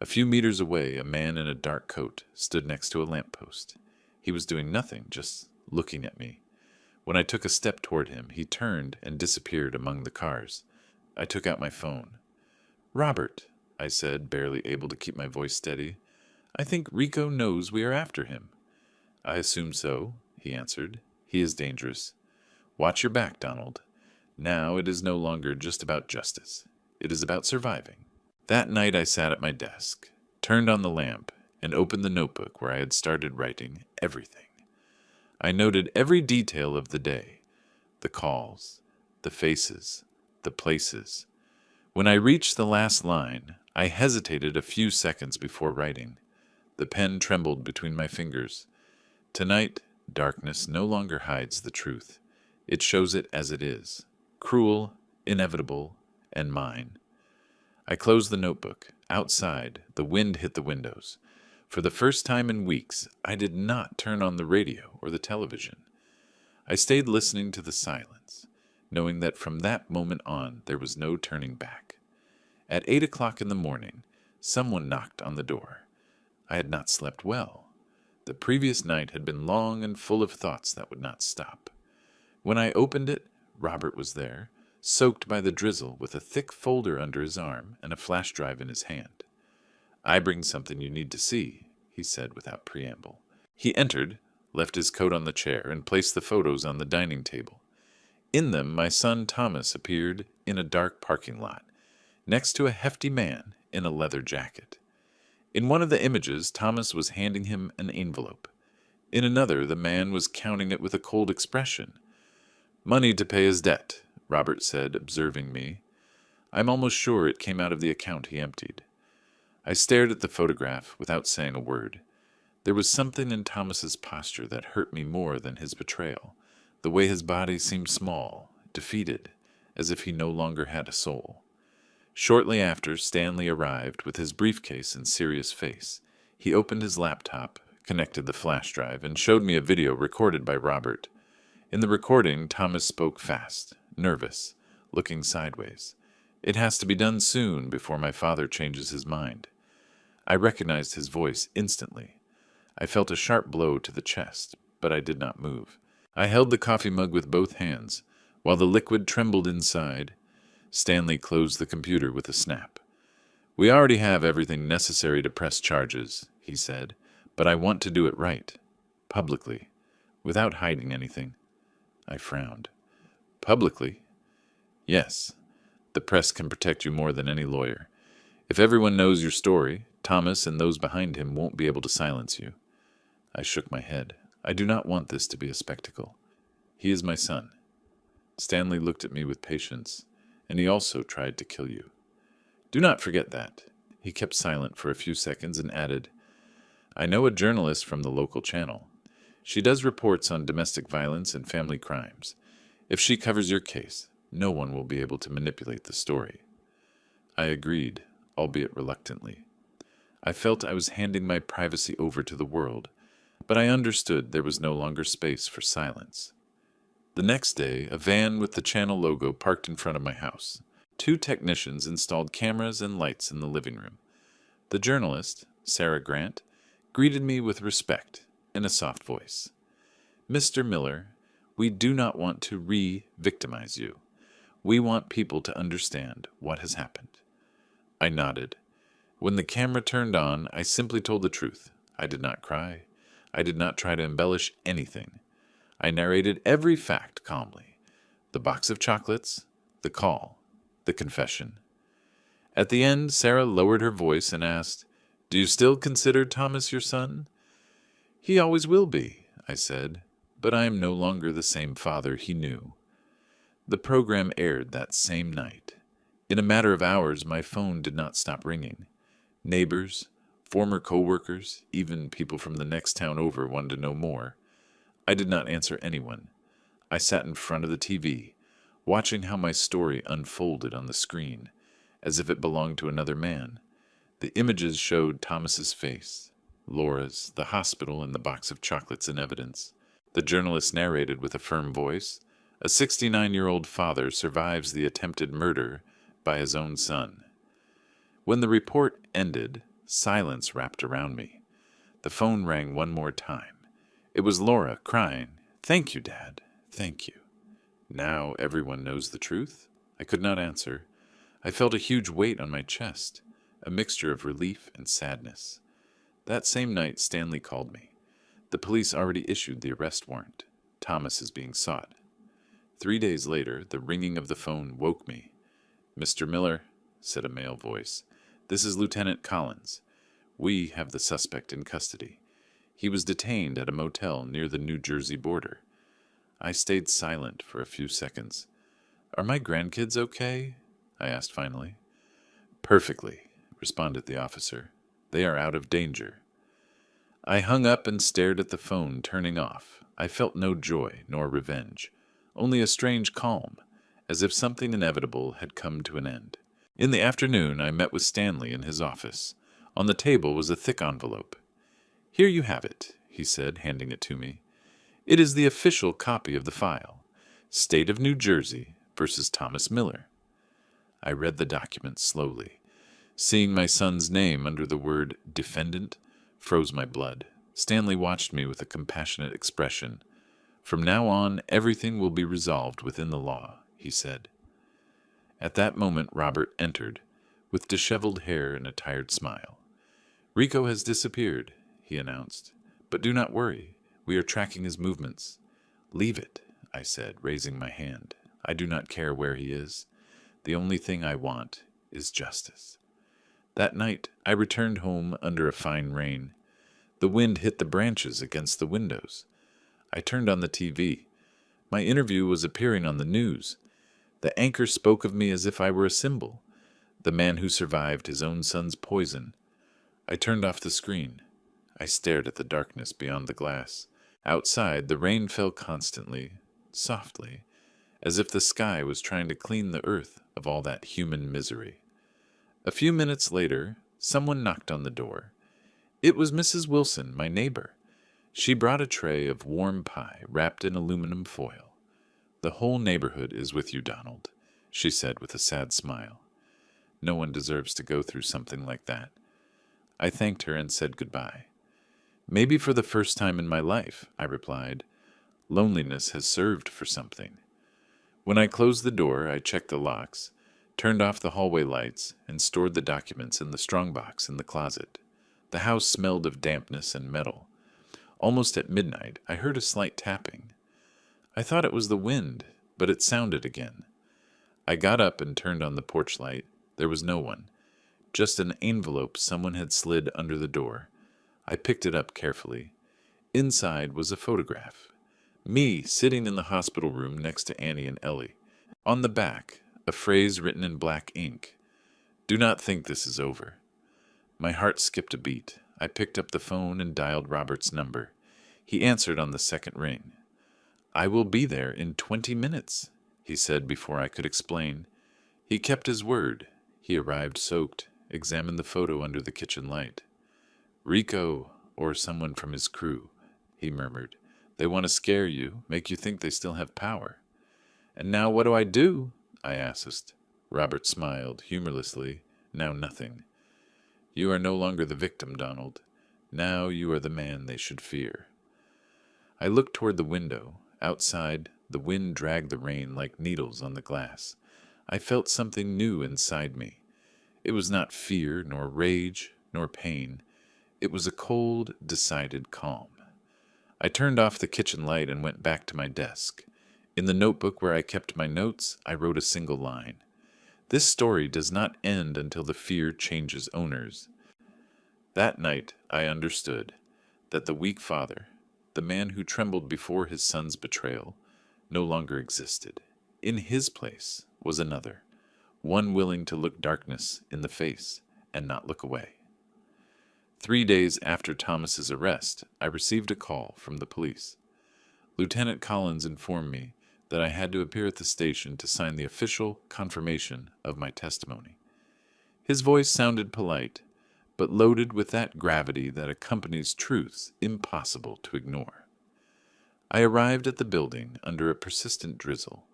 A few meters away, a man in a dark coat stood next to a lamppost. He was doing nothing, just looking at me. When I took a step toward him, he turned and disappeared among the cars. I took out my phone. "Robert," I said, barely able to keep my voice steady, "I think Rico knows we are after him." "I assume so," he answered. "He is dangerous. Watch your back, Donald. Now it is no longer just about justice. It is about surviving." That night I sat at my desk, turned on the lamp, and opened the notebook where I had started writing everything. I noted every detail of the day, the calls, the faces, the places. When I reached the last line, I hesitated a few seconds before writing. The pen trembled between my fingers. Tonight, darkness no longer hides the truth. It shows it as it is, cruel, inevitable, and mine. I closed the notebook. Outside, the wind hit the windows. For the first time in weeks, I did not turn on the radio or the television. I stayed listening to the silence, knowing that from that moment on there was no turning back. At 8 o'clock in the morning, someone knocked on the door. I had not slept well. The previous night had been long and full of thoughts that would not stop. When I opened it, Robert was there, soaked by the drizzle, with a thick folder under his arm and a flash drive in his hand. "I bring something you need to see," he said without preamble. He entered, left his coat on the chair, and placed the photos on the dining table. In them, my son Thomas appeared in a dark parking lot, next to a hefty man in a leather jacket. In one of the images, Thomas was handing him an envelope. In another, the man was counting it with a cold expression. "Money to pay his debt," Robert said, observing me. "I'm almost sure it came out of the account he emptied." I stared at the photograph without saying a word. There was something in Thomas's posture that hurt me more than his betrayal. The way his body seemed small, defeated, as if he no longer had a soul. Shortly after, Stanley arrived with his briefcase and serious face. He opened his laptop, connected the flash drive, and showed me a video recorded by Robert. In the recording, Thomas spoke fast, nervous, looking sideways. "It has to be done soon before my father changes his mind." I recognized his voice instantly. I felt a sharp blow to the chest, but I did not move. I held the coffee mug with both hands, while the liquid trembled inside. Stanley closed the computer with a snap. "We already have everything necessary to press charges," he said, "but I want to do it right, publicly, without hiding anything." I frowned. "Publicly?" "Yes. The press can protect you more than any lawyer. If everyone knows your story, Thomas and those behind him won't be able to silence you." I shook my head. "I do not want this to be a spectacle. He is my son." Stanley looked at me with patience, and he also tried to kill you. "Do not forget that." He kept silent for a few seconds and added, "I know a journalist from the local channel. She does reports on domestic violence and family crimes. If she covers your case, no one will be able to manipulate the story." I agreed, albeit reluctantly. I felt I was handing my privacy over to the world, but I understood there was no longer space for silence. The next day, a van with the channel logo parked in front of my house. 2 technicians installed cameras and lights in the living room. The journalist, Sarah Grant, greeted me with respect in a soft voice. "Mr. Miller, we do not want to re-victimize you. We want people to understand what has happened." I nodded. When the camera turned on, I simply told the truth. I did not cry. I did not try to embellish anything. I narrated every fact calmly. The box of chocolates, the call, the confession. At the end, Sarah lowered her voice and asked, "Do you still consider Thomas your son?" "He always will be," I said. but I am no longer the same father he knew. The program aired that same night. In a matter of hours, my phone did not stop ringing. Neighbors, former co-workers, even people from the next town over wanted to know more. I did not answer anyone. I sat in front of the TV, watching how my story unfolded on the screen, as if it belonged to another man. The images showed Thomas's face, Laura's, the hospital, and the box of chocolates in evidence. The journalist narrated with a firm voice, "A 69-year-old father survives the attempted murder by his own son." When the report ended, silence wrapped around me. The phone rang one more time. It was Laura, crying, "Thank you, Dad. Thank you." Now everyone knows the truth? I could not answer. I felt a huge weight on my chest, a mixture of relief and sadness. That same night, Stanley called me. The police already issued the arrest warrant. Thomas is being sought. 3 days later, the ringing of the phone woke me. "Mr. Miller," said a male voice, "this is Lieutenant Collins. We have the suspect in custody. He was detained at a motel near the New Jersey border." I stayed silent for a few seconds. "Are my grandkids okay?" I asked finally. "Perfectly," responded the officer. "They are out of danger." I hung up and stared at the phone, turning off. I felt no joy nor revenge, only a strange calm, as if something inevitable had come to an end. In the afternoon, I met with Stanley in his office. On the table was a thick envelope. "Here you have it," he said, handing it to me. "It is the official copy of the file. State of New Jersey versus Thomas Miller." I read the document slowly. Seeing my son's name under the word defendant froze my blood. Stanley watched me with a compassionate expression. "From now on, everything will be resolved within the law," he said. At that moment, Robert entered, with disheveled hair and a tired smile. "Rico has disappeared," he announced. "But do not worry. We are tracking his movements." "Leave it," I said, raising my hand. "I do not care where he is. The only thing I want is justice." That night, I returned home under a fine rain. The wind hit the branches against the windows. I turned on the TV. My interview was appearing on the news. The anchor spoke of me as if I were a symbol, the man who survived his own son's poison. I turned off the screen. I stared at the darkness beyond the glass. Outside, the rain fell constantly, softly, as if the sky was trying to clean the earth of all that human misery. A few minutes later, someone knocked on the door. It was Mrs. Wilson, my neighbor. She brought a tray of warm pie wrapped in aluminum foil. "The whole neighborhood is with you, Donald," she said with a sad smile. "No one deserves to go through something like that." I thanked her and said goodbye. "Maybe for the first time in my life," I replied. "Loneliness has served for something." When I closed the door, I checked the locks, turned off the hallway lights, and stored the documents in the strongbox in the closet. The house smelled of dampness and metal. Almost at midnight, I heard a slight tapping. I thought it was the wind, but it sounded again. I got up and turned on the porch light. There was no one, just an envelope someone had slid under the door. I picked it up carefully. Inside was a photograph. Me sitting in the hospital room next to Annie and Ellie. On the back, a phrase written in black ink. "Do not think this is over." My heart skipped a beat. I picked up the phone and dialed Robert's number. He answered on the second ring. "I will be there in 20 minutes, he said before I could explain. He kept his word. He arrived soaked, examined the photo under the kitchen light. "Rico, or someone from his crew," he murmured. "They want to scare you, make you think they still have power." "And now what do I do?" I asked. Robert smiled, humorlessly. "Now nothing. You are no longer the victim, Donald. Now you are the man they should fear." I looked toward the window. Outside, the wind dragged the rain like needles on the glass. I felt something new inside me. It was not fear, nor rage, nor pain. It was a cold, decided calm. I turned off the kitchen light and went back to my desk. In the notebook where I kept my notes, I wrote a single line. "This story does not end until the fear changes owners." That night, I understood that the weak father, the man who trembled before his son's betrayal, no longer existed. In his place was another, one willing to look darkness in the face and not look away. 3 days after Thomas's arrest, I received a call from the police. Lieutenant Collins informed me that I had to appear at the station to sign the official confirmation of my testimony. His voice sounded polite, but loaded with that gravity that accompanies truths impossible to ignore. I arrived at the building under a persistent drizzle,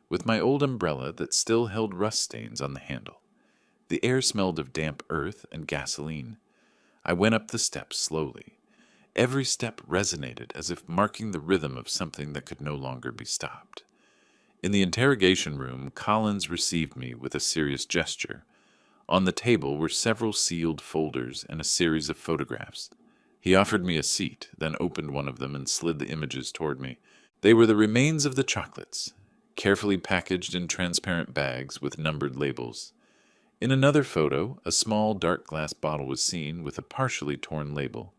with my old umbrella that still held rust stains on the handle. The air smelled of damp earth and gasoline. I went up the steps slowly. Every step resonated as if marking the rhythm of something that could no longer be stopped. In the interrogation room, Collins received me with a serious gesture. On the table were several sealed folders and a series of photographs. He offered me a seat, then opened one of them and slid the images toward me. They were the remains of the chocolates, carefully packaged in transparent bags with numbered labels. In another photo, a small dark glass bottle was seen with a partially torn label.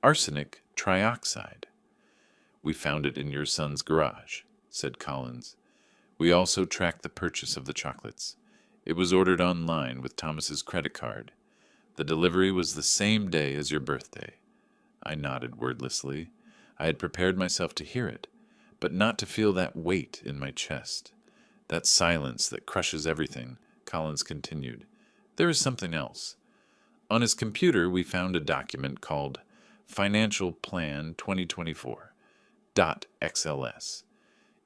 Arsenic trioxide. "We found it in your son's garage," said Collins. "We also tracked the purchase of the chocolates. It was ordered online with Thomas's credit card. The delivery was the same day as your birthday." I nodded wordlessly. I had prepared myself to hear it, but not to feel that weight in my chest. That silence that crushes everything. Collins continued. "There is something else. On his computer, we found a document called Financial Plan 2024, .xls.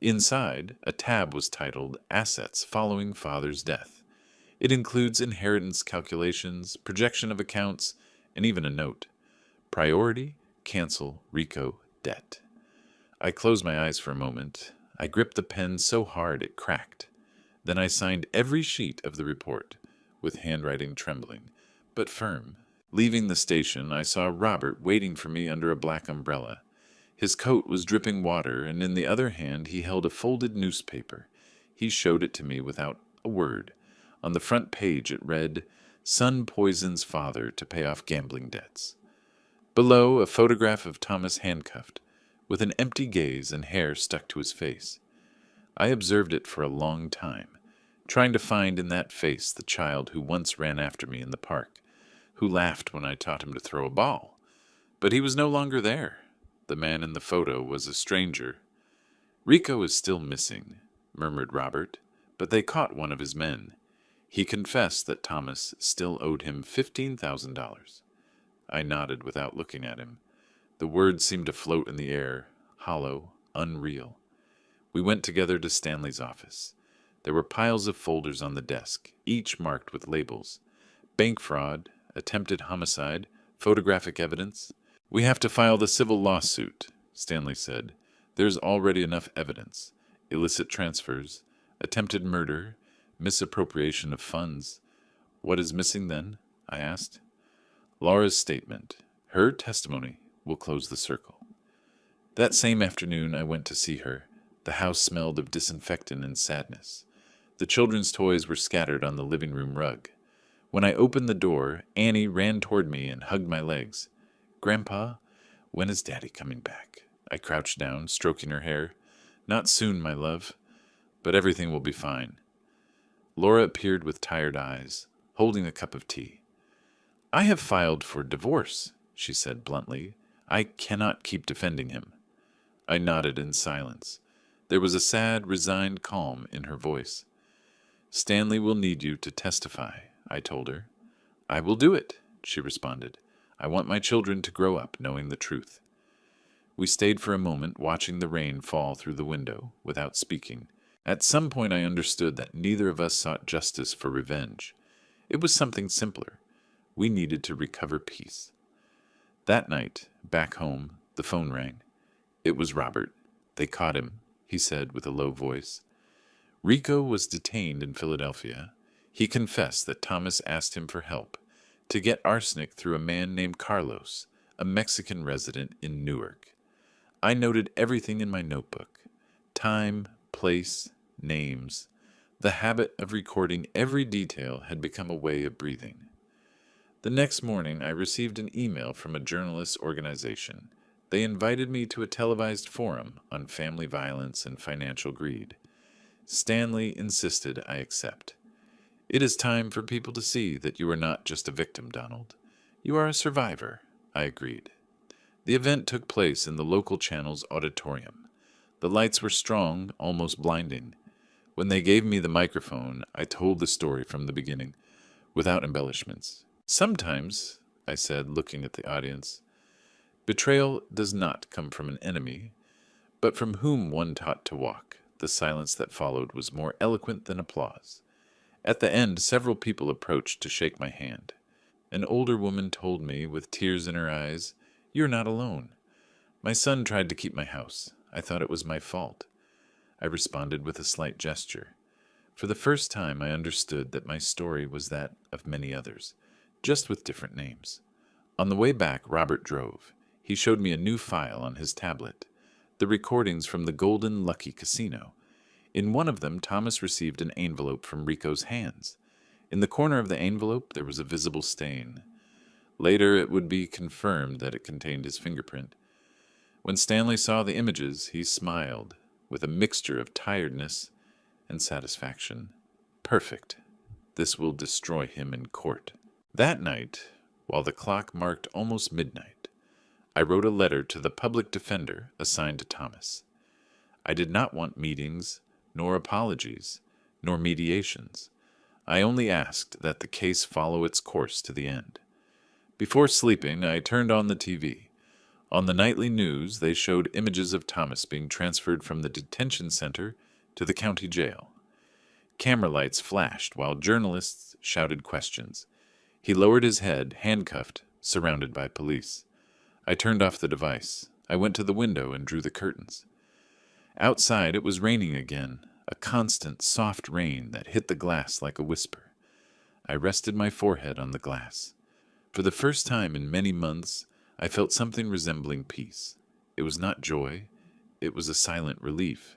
Inside, a tab was titled Assets Following Father's Death. It includes inheritance calculations, projection of accounts, and even a note. Priority, cancel, Rico, debt. I closed my eyes for a moment. I gripped the pen so hard it cracked. Then I signed every sheet of the report, with handwriting trembling, but firm. Leaving the station, I saw Robert waiting for me under a black umbrella. His coat was dripping water, and in the other hand he held a folded newspaper. He showed it to me without a word. On the front page it read, "Son poisons father to pay off gambling debts." Below, a photograph of Thomas handcuffed, with an empty gaze and hair stuck to his face. I observed it for a long time, trying to find in that face the child who once ran after me in the park, who laughed when I taught him to throw a ball. But he was no longer there. The man in the photo was a stranger. "Rico is still missing," murmured Robert, "but they caught one of his men. He confessed that Thomas still owed him $15,000. I nodded without looking at him. The words seemed to float in the air, hollow, unreal. We went together to Stanley's office. There were piles of folders on the desk, each marked with labels. Bank fraud, attempted homicide, photographic evidence. "We have to file the civil lawsuit," Stanley said. "There's already enough evidence. Illicit transfers, attempted murder, misappropriation of funds." "What is missing then?" I asked. "Laura's statement. Her testimony will close the circle." That same afternoon I went to see her. The house smelled of disinfectant and sadness. The children's toys were scattered on the living room rug. When I opened the door, Annie ran toward me and hugged my legs. "Grandpa, when is Daddy coming back?" I crouched down, stroking her hair. "Not soon, my love, but everything will be fine." Laura appeared with tired eyes, holding a cup of tea. "I have filed for divorce," she said bluntly. "I cannot keep defending him." I nodded in silence. There was a sad, resigned calm in her voice. "Stanley will need you to testify," I told her. "I will do it," she responded. "I want my children to grow up knowing the truth." We stayed for a moment watching the rain fall through the window, without speaking. At some point I understood that neither of us sought justice for revenge. It was something simpler. We needed to recover peace. That night, back home, the phone rang. It was Robert. "They caught him," he said with a low voice. "Rico was detained in Philadelphia. He confessed that Thomas asked him for help to get arsenic through a man named Carlos, a Mexican resident in Newark. I noted everything in my notebook: time, place, names. The habit of recording every detail had become a way of breathing. The next morning I received an email from a journalist organization, They invited me to a televised forum on family violence and financial greed. Stanley insisted I accept. It is time for people to see that you are not just a victim, Donald. You are a survivor, I agreed. The event took place in the local channel's auditorium. The lights were strong, almost blinding. When they gave me the microphone, I told the story from the beginning, without embellishments. Sometimes, I said, looking at the audience, betrayal does not come from an enemy, but from whom one taught to walk. The silence that followed was more eloquent than applause. At the end, several people approached to shake my hand. An older woman told me, with tears in her eyes, "You're not alone. My son tried to keep my house. I thought it was my fault." I responded with a slight gesture. For the first time, I understood that my story was that of many others, just with different names. On the way back, Robert drove. He showed me a new file on his tablet, the recordings from the Golden Lucky Casino. In one of them, Thomas received an envelope from Rico's hands. In the corner of the envelope, there was a visible stain. Later, it would be confirmed that it contained his fingerprint. When Stanley saw the images, he smiled, with a mixture of tiredness and satisfaction. Perfect. This will destroy him in court. That night, while the clock marked almost midnight, I wrote a letter to the public defender assigned to Thomas. I did not want meetings, nor apologies, nor mediations. I only asked that the case follow its course to the end. Before sleeping, I turned on the TV. On the nightly news, they showed images of Thomas being transferred from the detention center to the county jail. Camera lights flashed while journalists shouted questions. He lowered his head, handcuffed, surrounded by police. I turned off the device. I went to the window and drew the curtains. Outside, it was raining again, a constant, soft rain that hit the glass like a whisper. I rested my forehead on the glass. For the first time in many months, I felt something resembling peace. It was not joy. It was a silent relief,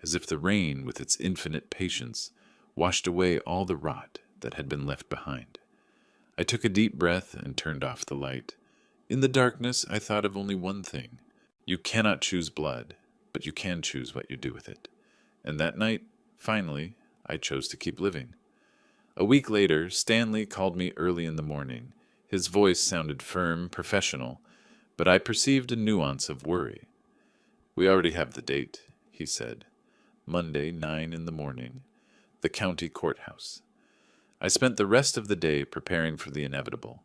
as if the rain, with its infinite patience, washed away all the rot that had been left behind. I took a deep breath and turned off the light. In the darkness, I thought of only one thing. You cannot choose blood, but you can choose what you do with it. And that night, finally, I chose to keep living. A week later, Stanley called me early in the morning. His voice sounded firm, professional, but I perceived a nuance of worry. "We already have the date," he said. Monday, 9 in the morning, the county courthouse. I spent the rest of the day preparing for the inevitable.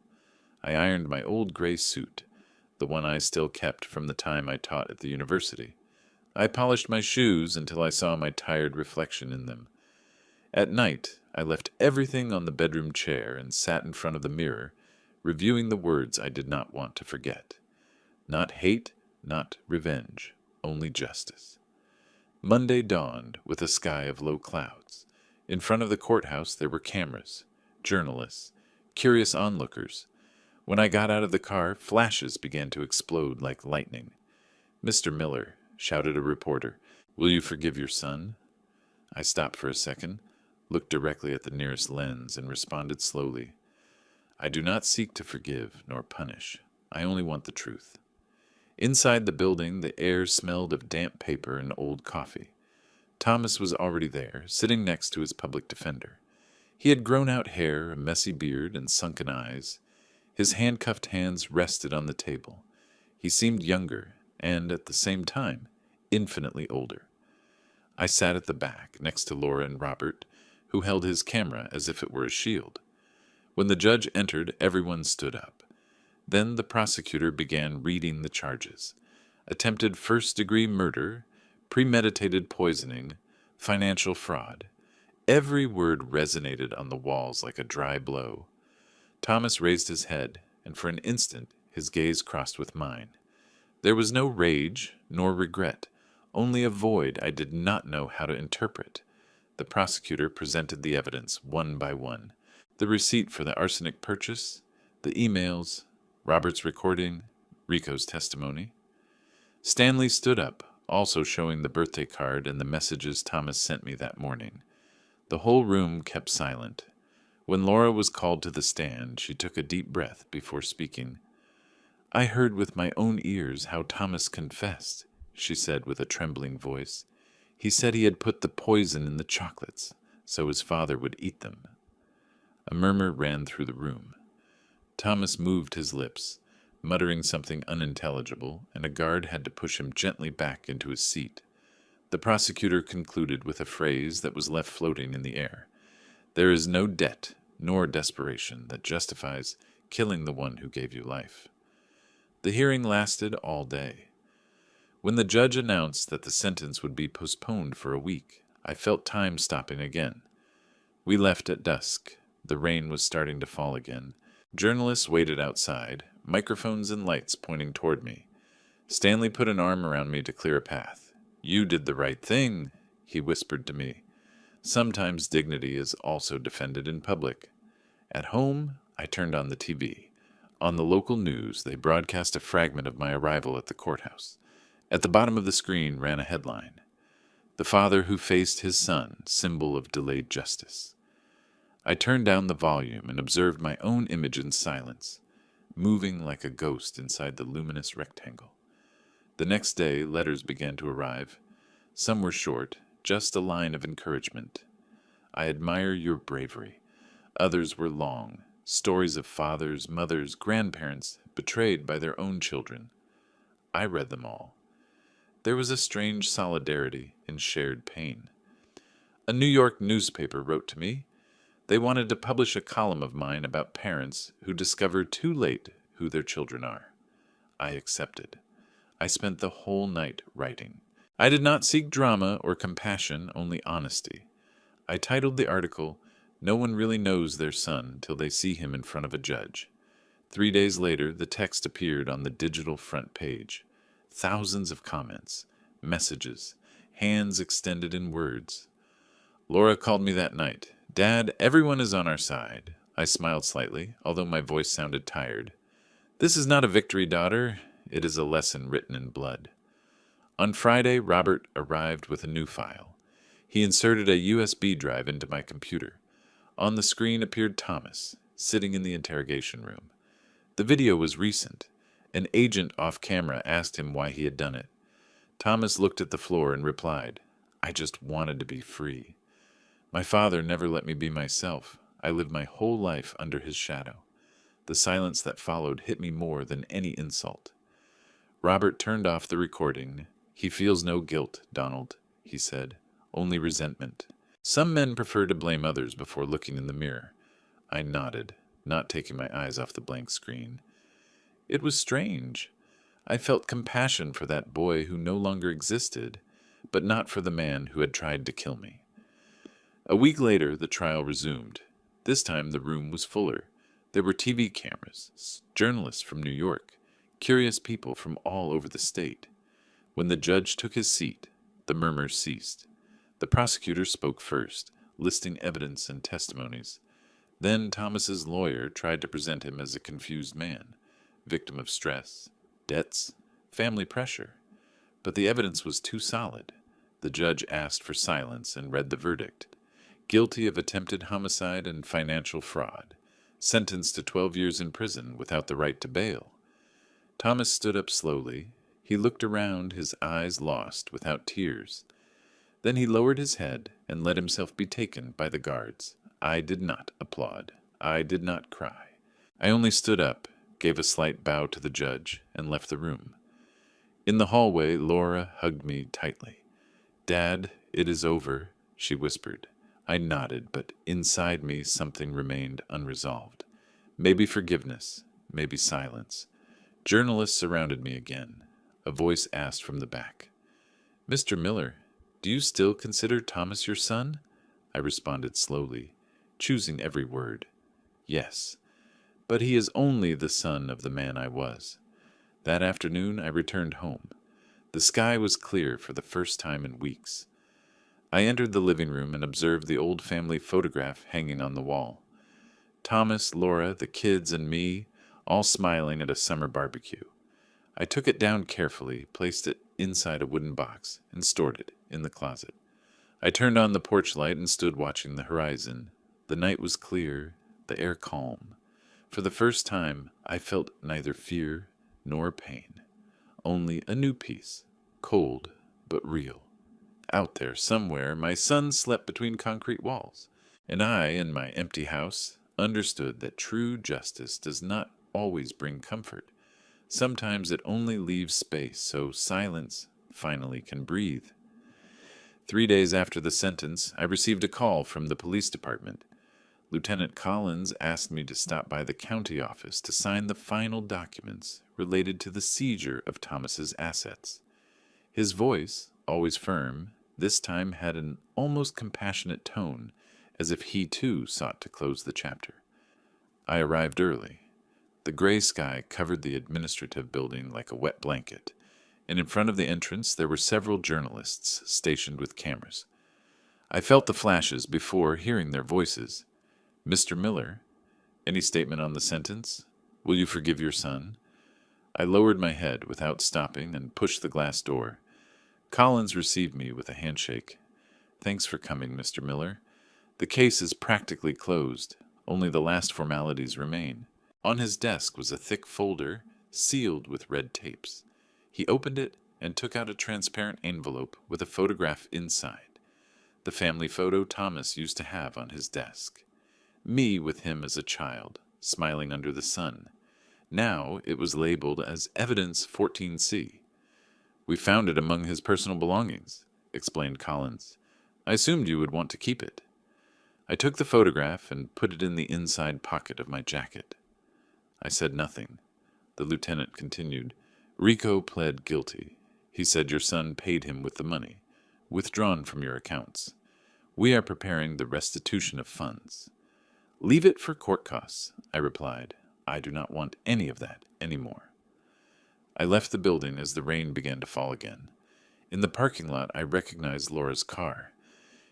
I ironed my old gray suit, the one I still kept from the time I taught at the university. I polished my shoes until I saw my tired reflection in them. At night, I left everything on the bedroom chair and sat in front of the mirror, reviewing the words I did not want to forget. Not hate, not revenge, only justice. Monday dawned with a sky of low clouds. In front of the courthouse there were cameras, journalists, curious onlookers. When I got out of the car, flashes began to explode like lightning. "Mr. Miller," shouted a reporter, "will you forgive your son?" I stopped for a second, looked directly at the nearest lens, and responded slowly, "I do not seek to forgive nor punish. I only want the truth." Inside the building, the air smelled of damp paper and old coffee. Thomas was already there, sitting next to his public defender. He had grown out hair, a messy beard, and sunken eyes. His handcuffed hands rested on the table. He seemed younger, and, at the same time, infinitely older. I sat at the back, next to Laura and Robert, who held his camera as if it were a shield. When the judge entered, everyone stood up. Then the prosecutor began reading the charges: attempted first-degree murder, premeditated poisoning, financial fraud. Every word resonated on the walls like a dry blow. Thomas raised his head, and for an instant his gaze crossed with mine. There was no rage nor regret, only a void I did not know how to interpret. The prosecutor presented the evidence one by one: the receipt for the arsenic purchase, the emails, Robert's recording, Rico's testimony. Stanley stood up, also showing the birthday card and the messages Thomas sent me that morning. The whole room kept silent. When Laura was called to the stand, she took a deep breath before speaking. I heard with my own ears how Thomas confessed, she said with a trembling voice. He said he had put the poison in the chocolates, so his father would eat them. A murmur ran through the room. Thomas moved his lips, muttering something unintelligible, and a guard had to push him gently back into his seat. The prosecutor concluded with a phrase that was left floating in the air. There is no debt nor desperation that justifies killing the one who gave you life. The hearing lasted all day. When the judge announced that the sentence would be postponed for a week, I felt time stopping again. We left at dusk. The rain was starting to fall again. Journalists waited outside, microphones and lights pointing toward me. Stanley put an arm around me to clear a path. You did the right thing, he whispered to me. Sometimes dignity is also defended in public. At home, I turned on the TV. On the local news, they broadcast a fragment of my arrival at the courthouse. At the bottom of the screen ran a headline, "The father who faced his son, symbol of delayed justice." I turned down the volume and observed my own image in silence, moving like a ghost inside the luminous rectangle. The next day, letters began to arrive. Some were short, just a line of encouragement. I admire your bravery. Others were long, stories of fathers, mothers, grandparents betrayed by their own children. I read them all. There was a strange solidarity in shared pain. A New York newspaper wrote to me. They wanted to publish a column of mine about parents who discover too late who their children are. I accepted. I spent the whole night writing. I did not seek drama or compassion, only honesty. I titled the article, "No One Really Knows Their Son Till They See Him in Front of a Judge." 3 days later, the text appeared on the digital front page. Thousands of comments, messages, hands extended in words. Laura called me that night. "Dad, everyone is on our side." I smiled slightly, although my voice sounded tired. "This is not a victory, daughter. It is a lesson written in blood." On Friday, Robert arrived with a new file. He inserted a USB drive into my computer. On the screen appeared Thomas, sitting in the interrogation room. The video was recent. An agent off camera asked him why he had done it. Thomas looked at the floor and replied, "I just wanted to be free. My father never let me be myself. I lived my whole life under his shadow." The silence that followed hit me more than any insult. Robert turned off the recording. "He feels no guilt, Donald," he said, "only resentment. Some men prefer to blame others before looking in the mirror." I nodded, not taking my eyes off the blank screen. It was strange. I felt compassion for that boy who no longer existed, but not for the man who had tried to kill me. A week later, the trial resumed. This time the room was fuller. There were TV cameras, journalists from New York, curious people from all over the state. When the judge took his seat, the murmurs ceased. The prosecutor spoke first, listing evidence and testimonies. Then Thomas's lawyer tried to present him as a confused man, victim of stress, debts, family pressure. But the evidence was too solid. The judge asked for silence and read the verdict. Guilty of attempted homicide and financial fraud. Sentenced to 12 years in prison without the right to bail. Thomas stood up slowly. He looked around, his eyes lost, without tears. Then he lowered his head and let himself be taken by the guards. I did not applaud. I did not cry. I only stood up, gave a slight bow to the judge, and left the room. In the hallway, Laura hugged me tightly. "Dad, it is over," she whispered. I nodded, but inside me something remained unresolved. Maybe forgiveness, maybe silence. Journalists surrounded me again. A voice asked from the back, "Mr. Miller, do you still consider Thomas your son?" I responded slowly, choosing every word. "Yes, but he is only the son of the man I was." That afternoon I returned home. The sky was clear for the first time in weeks. I entered the living room and observed the old family photograph hanging on the wall. Thomas, Laura, the kids, and me, all smiling at a summer barbecue. I took it down carefully, placed it inside a wooden box, and stored it in the closet. I turned on the porch light and stood watching the horizon. The night was clear, the air calm. For the first time, I felt neither fear nor pain. Only a new peace, cold but real. Out there somewhere, my son slept between concrete walls, and I, in my empty house, understood that true justice does not always bring comfort. Sometimes it only leaves space so silence finally can breathe. 3 days after the sentence, I received a call from the police department. Lieutenant Collins asked me to stop by the county office to sign the final documents related to the seizure of Thomas's assets. His voice, always firm, this time had an almost compassionate tone, as if he too sought to close the chapter. I arrived early. The gray sky covered the administrative building like a wet blanket, and in front of the entrance there were several journalists stationed with cameras. I felt the flashes before hearing their voices. "Mr. Miller, any statement on the sentence? Will you forgive your son?" I lowered my head without stopping and pushed the glass door. Collins received me with a handshake. "Thanks for coming, Mr. Miller. The case is practically closed. Only the last formalities remain." On his desk was a thick folder sealed with red tapes. He opened it and took out a transparent envelope with a photograph inside. The family photo Thomas used to have on his desk. Me with him as a child, smiling under the sun. Now it was labeled as Evidence 14C. "We found it among his personal belongings," explained Collins. "I assumed you would want to keep it." I took the photograph and put it in the inside pocket of my jacket. I said nothing. The lieutenant continued. "Rico pled guilty. He said your son paid him with the money, withdrawn from your accounts. We are preparing the restitution of funds." "Leave it for court costs," I replied. "I do not want any of that anymore." I left the building as the rain began to fall again. In the parking lot, I recognized Laura's car.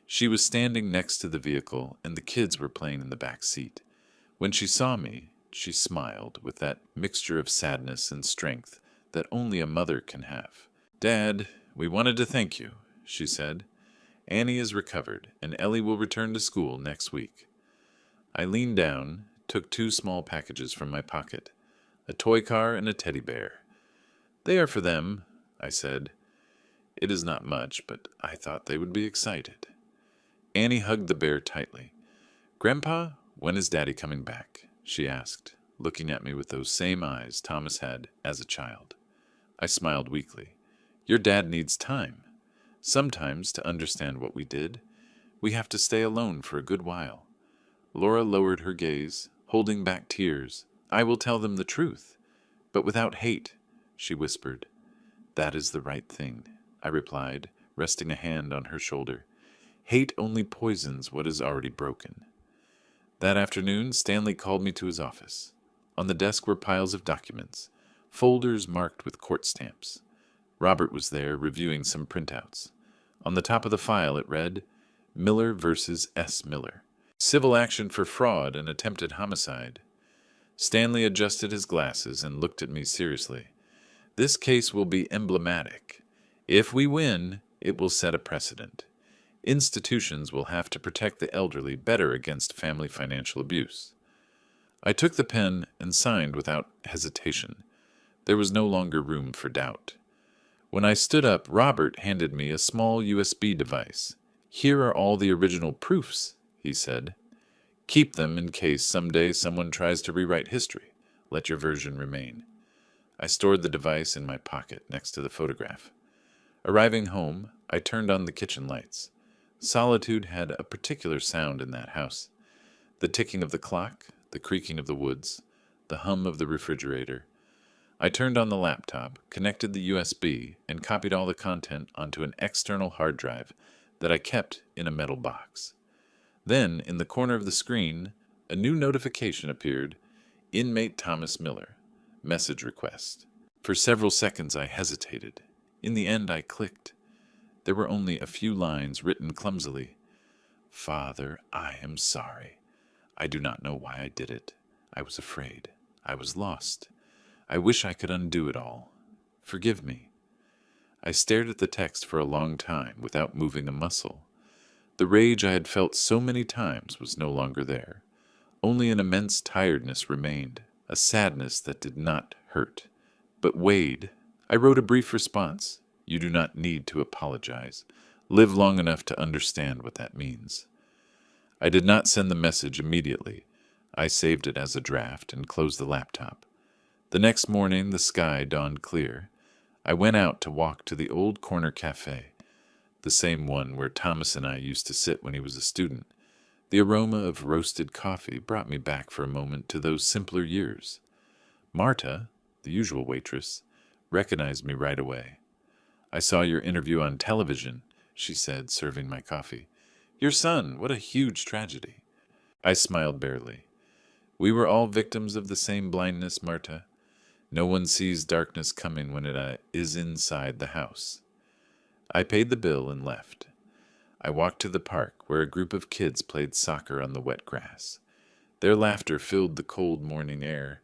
She was standing next to the vehicle, and the kids were playing in the back seat. When she saw me, she smiled with that mixture of sadness and strength that only a mother can have. "Dad, we wanted to thank you," she said. "Annie is recovered, and Ellie will return to school next week." I leaned down, took 2 small packages from my pocket, a toy car and a teddy bear. "They are for them," I said. "It is not much, but I thought they would be excited." Annie hugged the bear tightly. "Grandpa, when is Daddy coming back?" she asked, looking at me with those same eyes Thomas had as a child. I smiled weakly. "Your dad needs time. Sometimes, to understand what we did, we have to stay alone for a good while." Laura lowered her gaze, holding back tears. "I will tell them the truth, but without hate," she whispered. "That is the right thing," I replied, resting a hand on her shoulder. "Hate only poisons what is already broken." That afternoon, Stanley called me to his office. On the desk were piles of documents, folders marked with court stamps. Robert was there, reviewing some printouts. On the top of the file it read, "Miller versus S. Miller. Civil action for fraud and attempted homicide." Stanley adjusted his glasses and looked at me seriously. "This case will be emblematic. If we win, it will set a precedent. Institutions will have to protect the elderly better against family financial abuse." I took the pen and signed without hesitation. There was no longer room for doubt. When I stood up, Robert handed me a small USB device. "Here are all the original proofs," he said. "Keep them in case someday someone tries to rewrite history. Let your version remain." I stored the device in my pocket next to the photograph. Arriving home, I turned on the kitchen lights. Solitude had a particular sound in that house. The ticking of the clock, the creaking of the woods, the hum of the refrigerator. I turned on the laptop, connected the USB, and copied all the content onto an external hard drive that I kept in a metal box. Then, in the corner of the screen, a new notification appeared. "Inmate Thomas Miller. Message request." For several seconds I hesitated. In the end I clicked. There were only a few lines written clumsily. "Father, I am sorry. I do not know why I did it. I was afraid. I was lost. I wish I could undo it all. Forgive me." I stared at the text for a long time without moving a muscle. The rage I had felt so many times was no longer there. Only an immense tiredness remained, a sadness that did not hurt. But Wade, I wrote a brief response. You do not need to apologize. Live long enough to understand what that means. I did not send the message immediately. I saved it as a draft and closed the laptop. The next morning, the sky dawned clear. I went out to walk to the old corner cafe, the same one where Thomas and I used to sit when he was a student. The aroma of roasted coffee brought me back for a moment to those simpler years. Marta, the usual waitress, recognized me right away. I saw your interview on television, she said, serving my coffee. Your son, what a huge tragedy. I smiled barely. We were all victims of the same blindness, Marta. No one sees darkness coming when it is inside the house. I paid the bill and left. I walked to the park where a group of kids played soccer on the wet grass. Their laughter filled the cold morning air.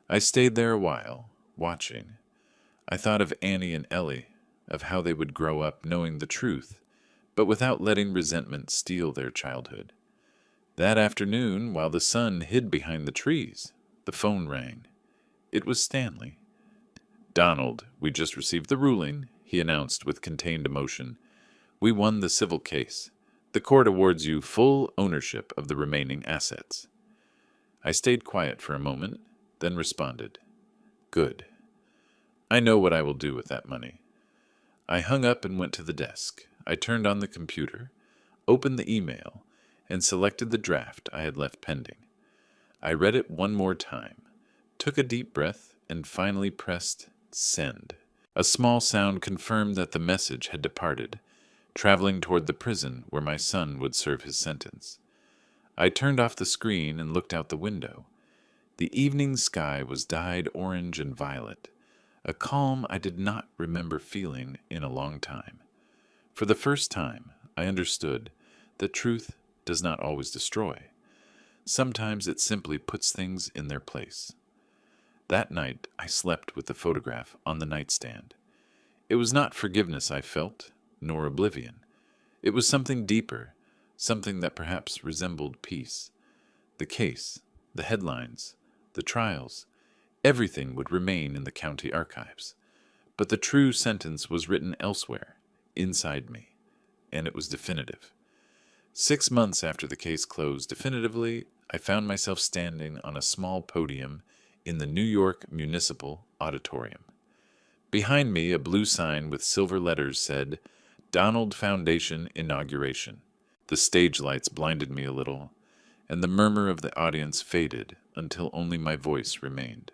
I stayed there a while, watching. I thought of Annie and Ellie, of how they would grow up knowing the truth, but without letting resentment steal their childhood. That afternoon, while the sun hid behind the trees, the phone rang. It was Stanley. Donald, we just received the ruling, he announced with contained emotion. We won the civil case. The court awards you full ownership of the remaining assets. I stayed quiet for a moment, then responded, Good. I know what I will do with that money. I hung up and went to the desk. I turned on the computer, opened the email, and selected the draft I had left pending. I read it one more time, took a deep breath, and finally pressed send. A small sound confirmed that the message had departed, traveling toward the prison where my son would serve his sentence. I turned off the screen and looked out the window. The evening sky was dyed orange and violet, a calm I did not remember feeling in a long time. For the first time, I understood that truth does not always destroy. Sometimes it simply puts things in their place. That night, I slept with the photograph on the nightstand. It was not forgiveness I felt, nor oblivion. It was something deeper, something that perhaps resembled peace. The case, the headlines, the trials, everything would remain in the county archives. But the true sentence was written elsewhere, inside me, and it was definitive. 6 months after the case closed definitively, I found myself standing on a small podium in the New York Municipal Auditorium. Behind me, a blue sign with silver letters said, Donald Foundation Inauguration. The stage lights blinded me a little, and the murmur of the audience faded until only my voice remained.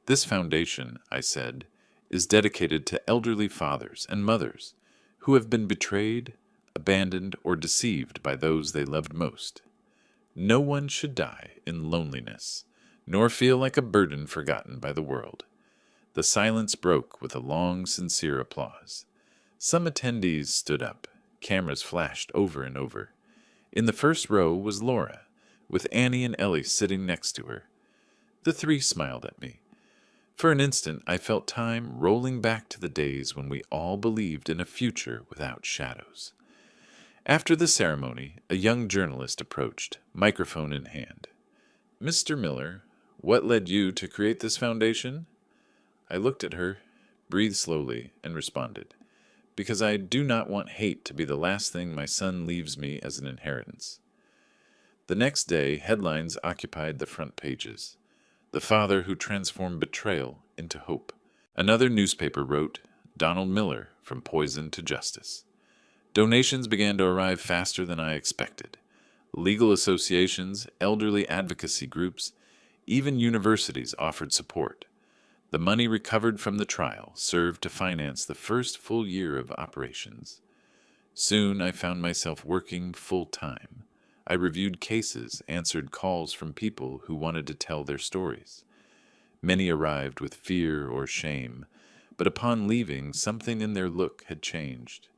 This foundation, I said, is dedicated to elderly fathers and mothers who have been betrayed, abandoned, or deceived by those they loved most. No one should die in loneliness, nor feel like a burden forgotten by the world. The silence broke with a long, sincere applause. Some attendees stood up. Cameras flashed over and over. In the first row was Laura, with Annie and Ellie sitting next to her. The three smiled at me. For an instant, I felt time rolling back to the days when we all believed in a future without shadows. After the ceremony, a young journalist approached, microphone in hand. Mr. Miller, what led you to create this foundation? I looked at her, breathed slowly, and responded, because I do not want hate to be the last thing my son leaves me as an inheritance. The next day, headlines occupied the front pages. The father who transformed betrayal into hope. Another newspaper wrote, Donald Miller, from poison to justice. Donations began to arrive faster than I expected. Legal associations, elderly advocacy groups, even universities offered support. The money recovered from the trial served to finance the first full year of operations. Soon I found myself working full-time. I reviewed cases, answered calls from people who wanted to tell their stories. Many arrived with fear or shame, but upon leaving, something in their look had changed.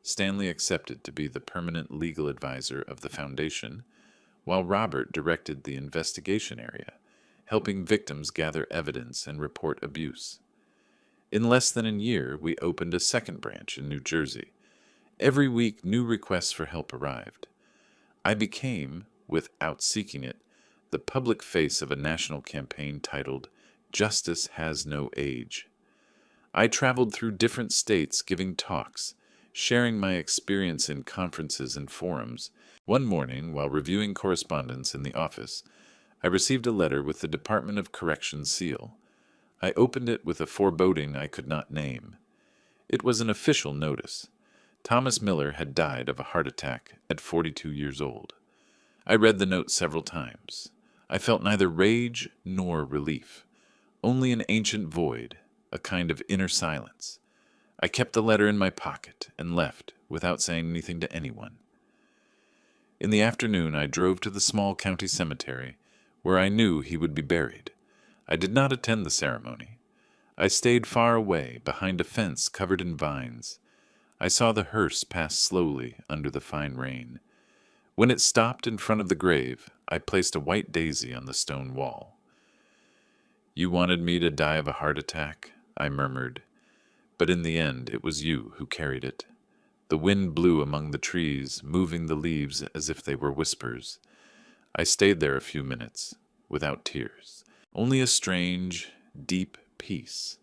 Stanley accepted to be the permanent legal advisor of the foundation, while Robert directed the investigation area, helping victims gather evidence and report abuse. In less than a year, we opened a second branch in New Jersey. Every week, new requests for help arrived. I became, without seeking it, the public face of a national campaign titled Justice has no age. I traveled through different states giving talks, sharing my experience in conferences and forums. One morning, while reviewing correspondence in the office, I received a letter with the Department of Corrections seal. I opened it with a foreboding I could not name. It was an official notice. Thomas Miller had died of a heart attack at 42 years old. I read the note several times. I felt neither rage nor relief, only an ancient void, a kind of inner silence. I kept the letter in my pocket and left without saying anything to anyone. In the afternoon, I drove to the small county cemetery where I knew he would be buried. I did not attend the ceremony. I stayed far away, behind a fence covered in vines. I saw the hearse pass slowly under the fine rain. When it stopped in front of the grave, I placed a white daisy on the stone wall. "You wanted me to die of a heart attack," I murmured, "but in the end it was you who carried it." The wind blew among the trees, moving the leaves as if they were whispers. I stayed there a few minutes, without tears, only a strange, deep peace,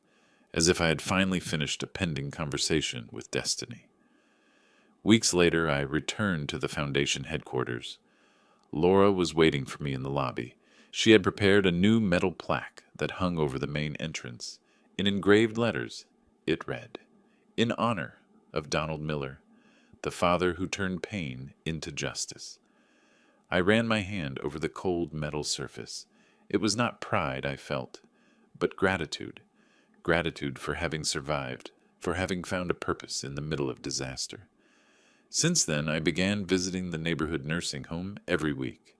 as if I had finally finished a pending conversation with destiny. Weeks later, I returned to the Foundation headquarters. Laura was waiting for me in the lobby. She had prepared a new metal plaque that hung over the main entrance. In engraved letters, it read, "In honor of Donald Miller, the father who turned pain into justice." I ran my hand over the cold metal surface. It was not pride I felt, but gratitude. Gratitude for having survived, for having found a purpose in the middle of disaster. Since then, I began visiting the neighborhood nursing home every week.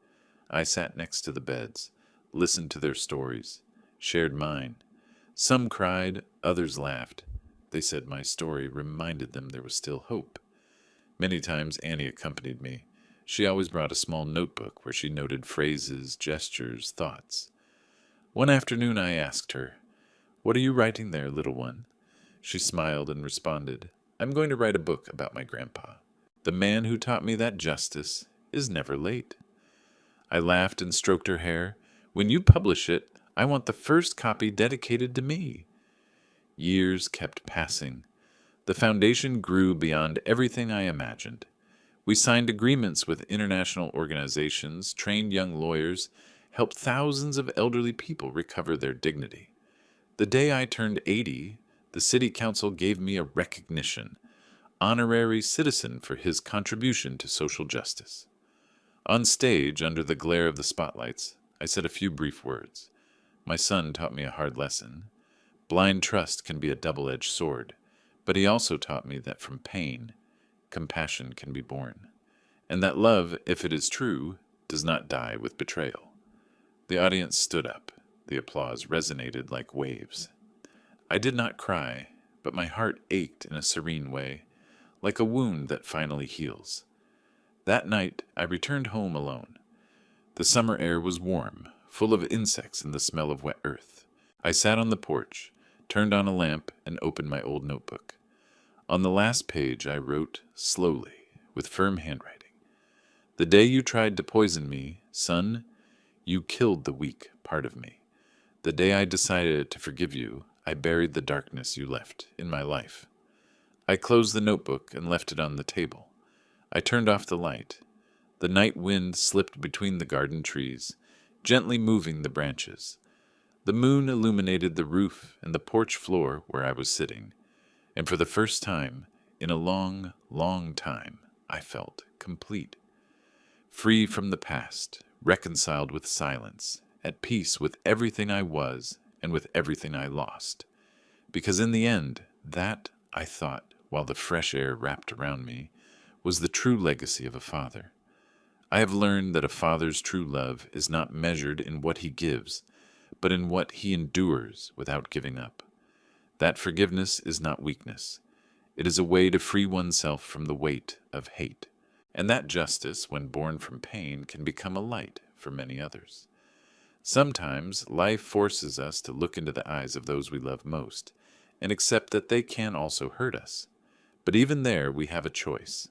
I sat next to the beds, listened to their stories, shared mine. Some cried, others laughed. They said my story reminded them there was still hope. Many times Annie accompanied me. She always brought a small notebook where she noted phrases, gestures, thoughts. One afternoon I asked her, "What are you writing there, little one?" She smiled and responded, "I'm going to write a book about my grandpa. The man who taught me that justice is never late." I laughed and stroked her hair. "When you publish it, I want the first copy dedicated to me." Years kept passing. The foundation grew beyond everything I imagined. We signed agreements with international organizations, trained young lawyers, helped thousands of elderly people recover their dignity. The day I turned 80, the city council gave me a recognition, honorary citizen for his contribution to social justice. On stage, under the glare of the spotlights, I said a few brief words. My son taught me a hard lesson. Blind trust can be a double-edged sword, but he also taught me that from pain, compassion can be born, and that love, if it is true, does not die with betrayal. The audience stood up. The applause resonated like waves. I did not cry, but my heart ached in a serene way, like a wound that finally heals. That night, I returned home alone. The summer air was warm, full of insects and the smell of wet earth. I sat on the porch, turned on a lamp, and opened my old notebook. On the last page, I wrote, slowly, with firm handwriting, "The day you tried to poison me, son, you killed the weak part of me. The day I decided to forgive you, I buried the darkness you left in my life." I closed the notebook and left it on the table. I turned off the light. The night wind slipped between the garden trees, gently moving the branches. The moon illuminated the roof and the porch floor where I was sitting, and for the first time, in a long, long time, I felt complete. Free from the past, reconciled with silence, at peace with everything I was and with everything I lost. Because in the end, that, I thought, while the fresh air wrapped around me, was the true legacy of a father. I have learned that a father's true love is not measured in what he gives, but in what he endures without giving up. That forgiveness is not weakness. It is a way to free oneself from the weight of hate. And that justice, when born from pain, can become a light for many others. Sometimes life forces us to look into the eyes of those we love most and accept that they can also hurt us. But even there, we have a choice.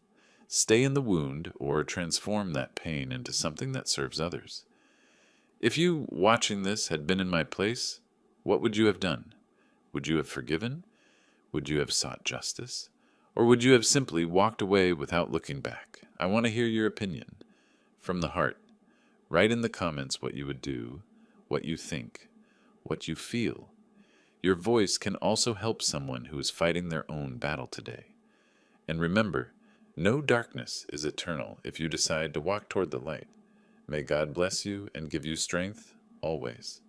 Stay in the wound or transform that pain into something that serves others. If you, watching this, had been in my place, what would you have done? Would you have forgiven? Would you have sought justice? Or would you have simply walked away without looking back? I want to hear your opinion. From the heart, write in the comments what you would do, what you think, what you feel. Your voice can also help someone who is fighting their own battle today. And remember, no darkness is eternal if you decide to walk toward the light. May God bless you and give you strength always.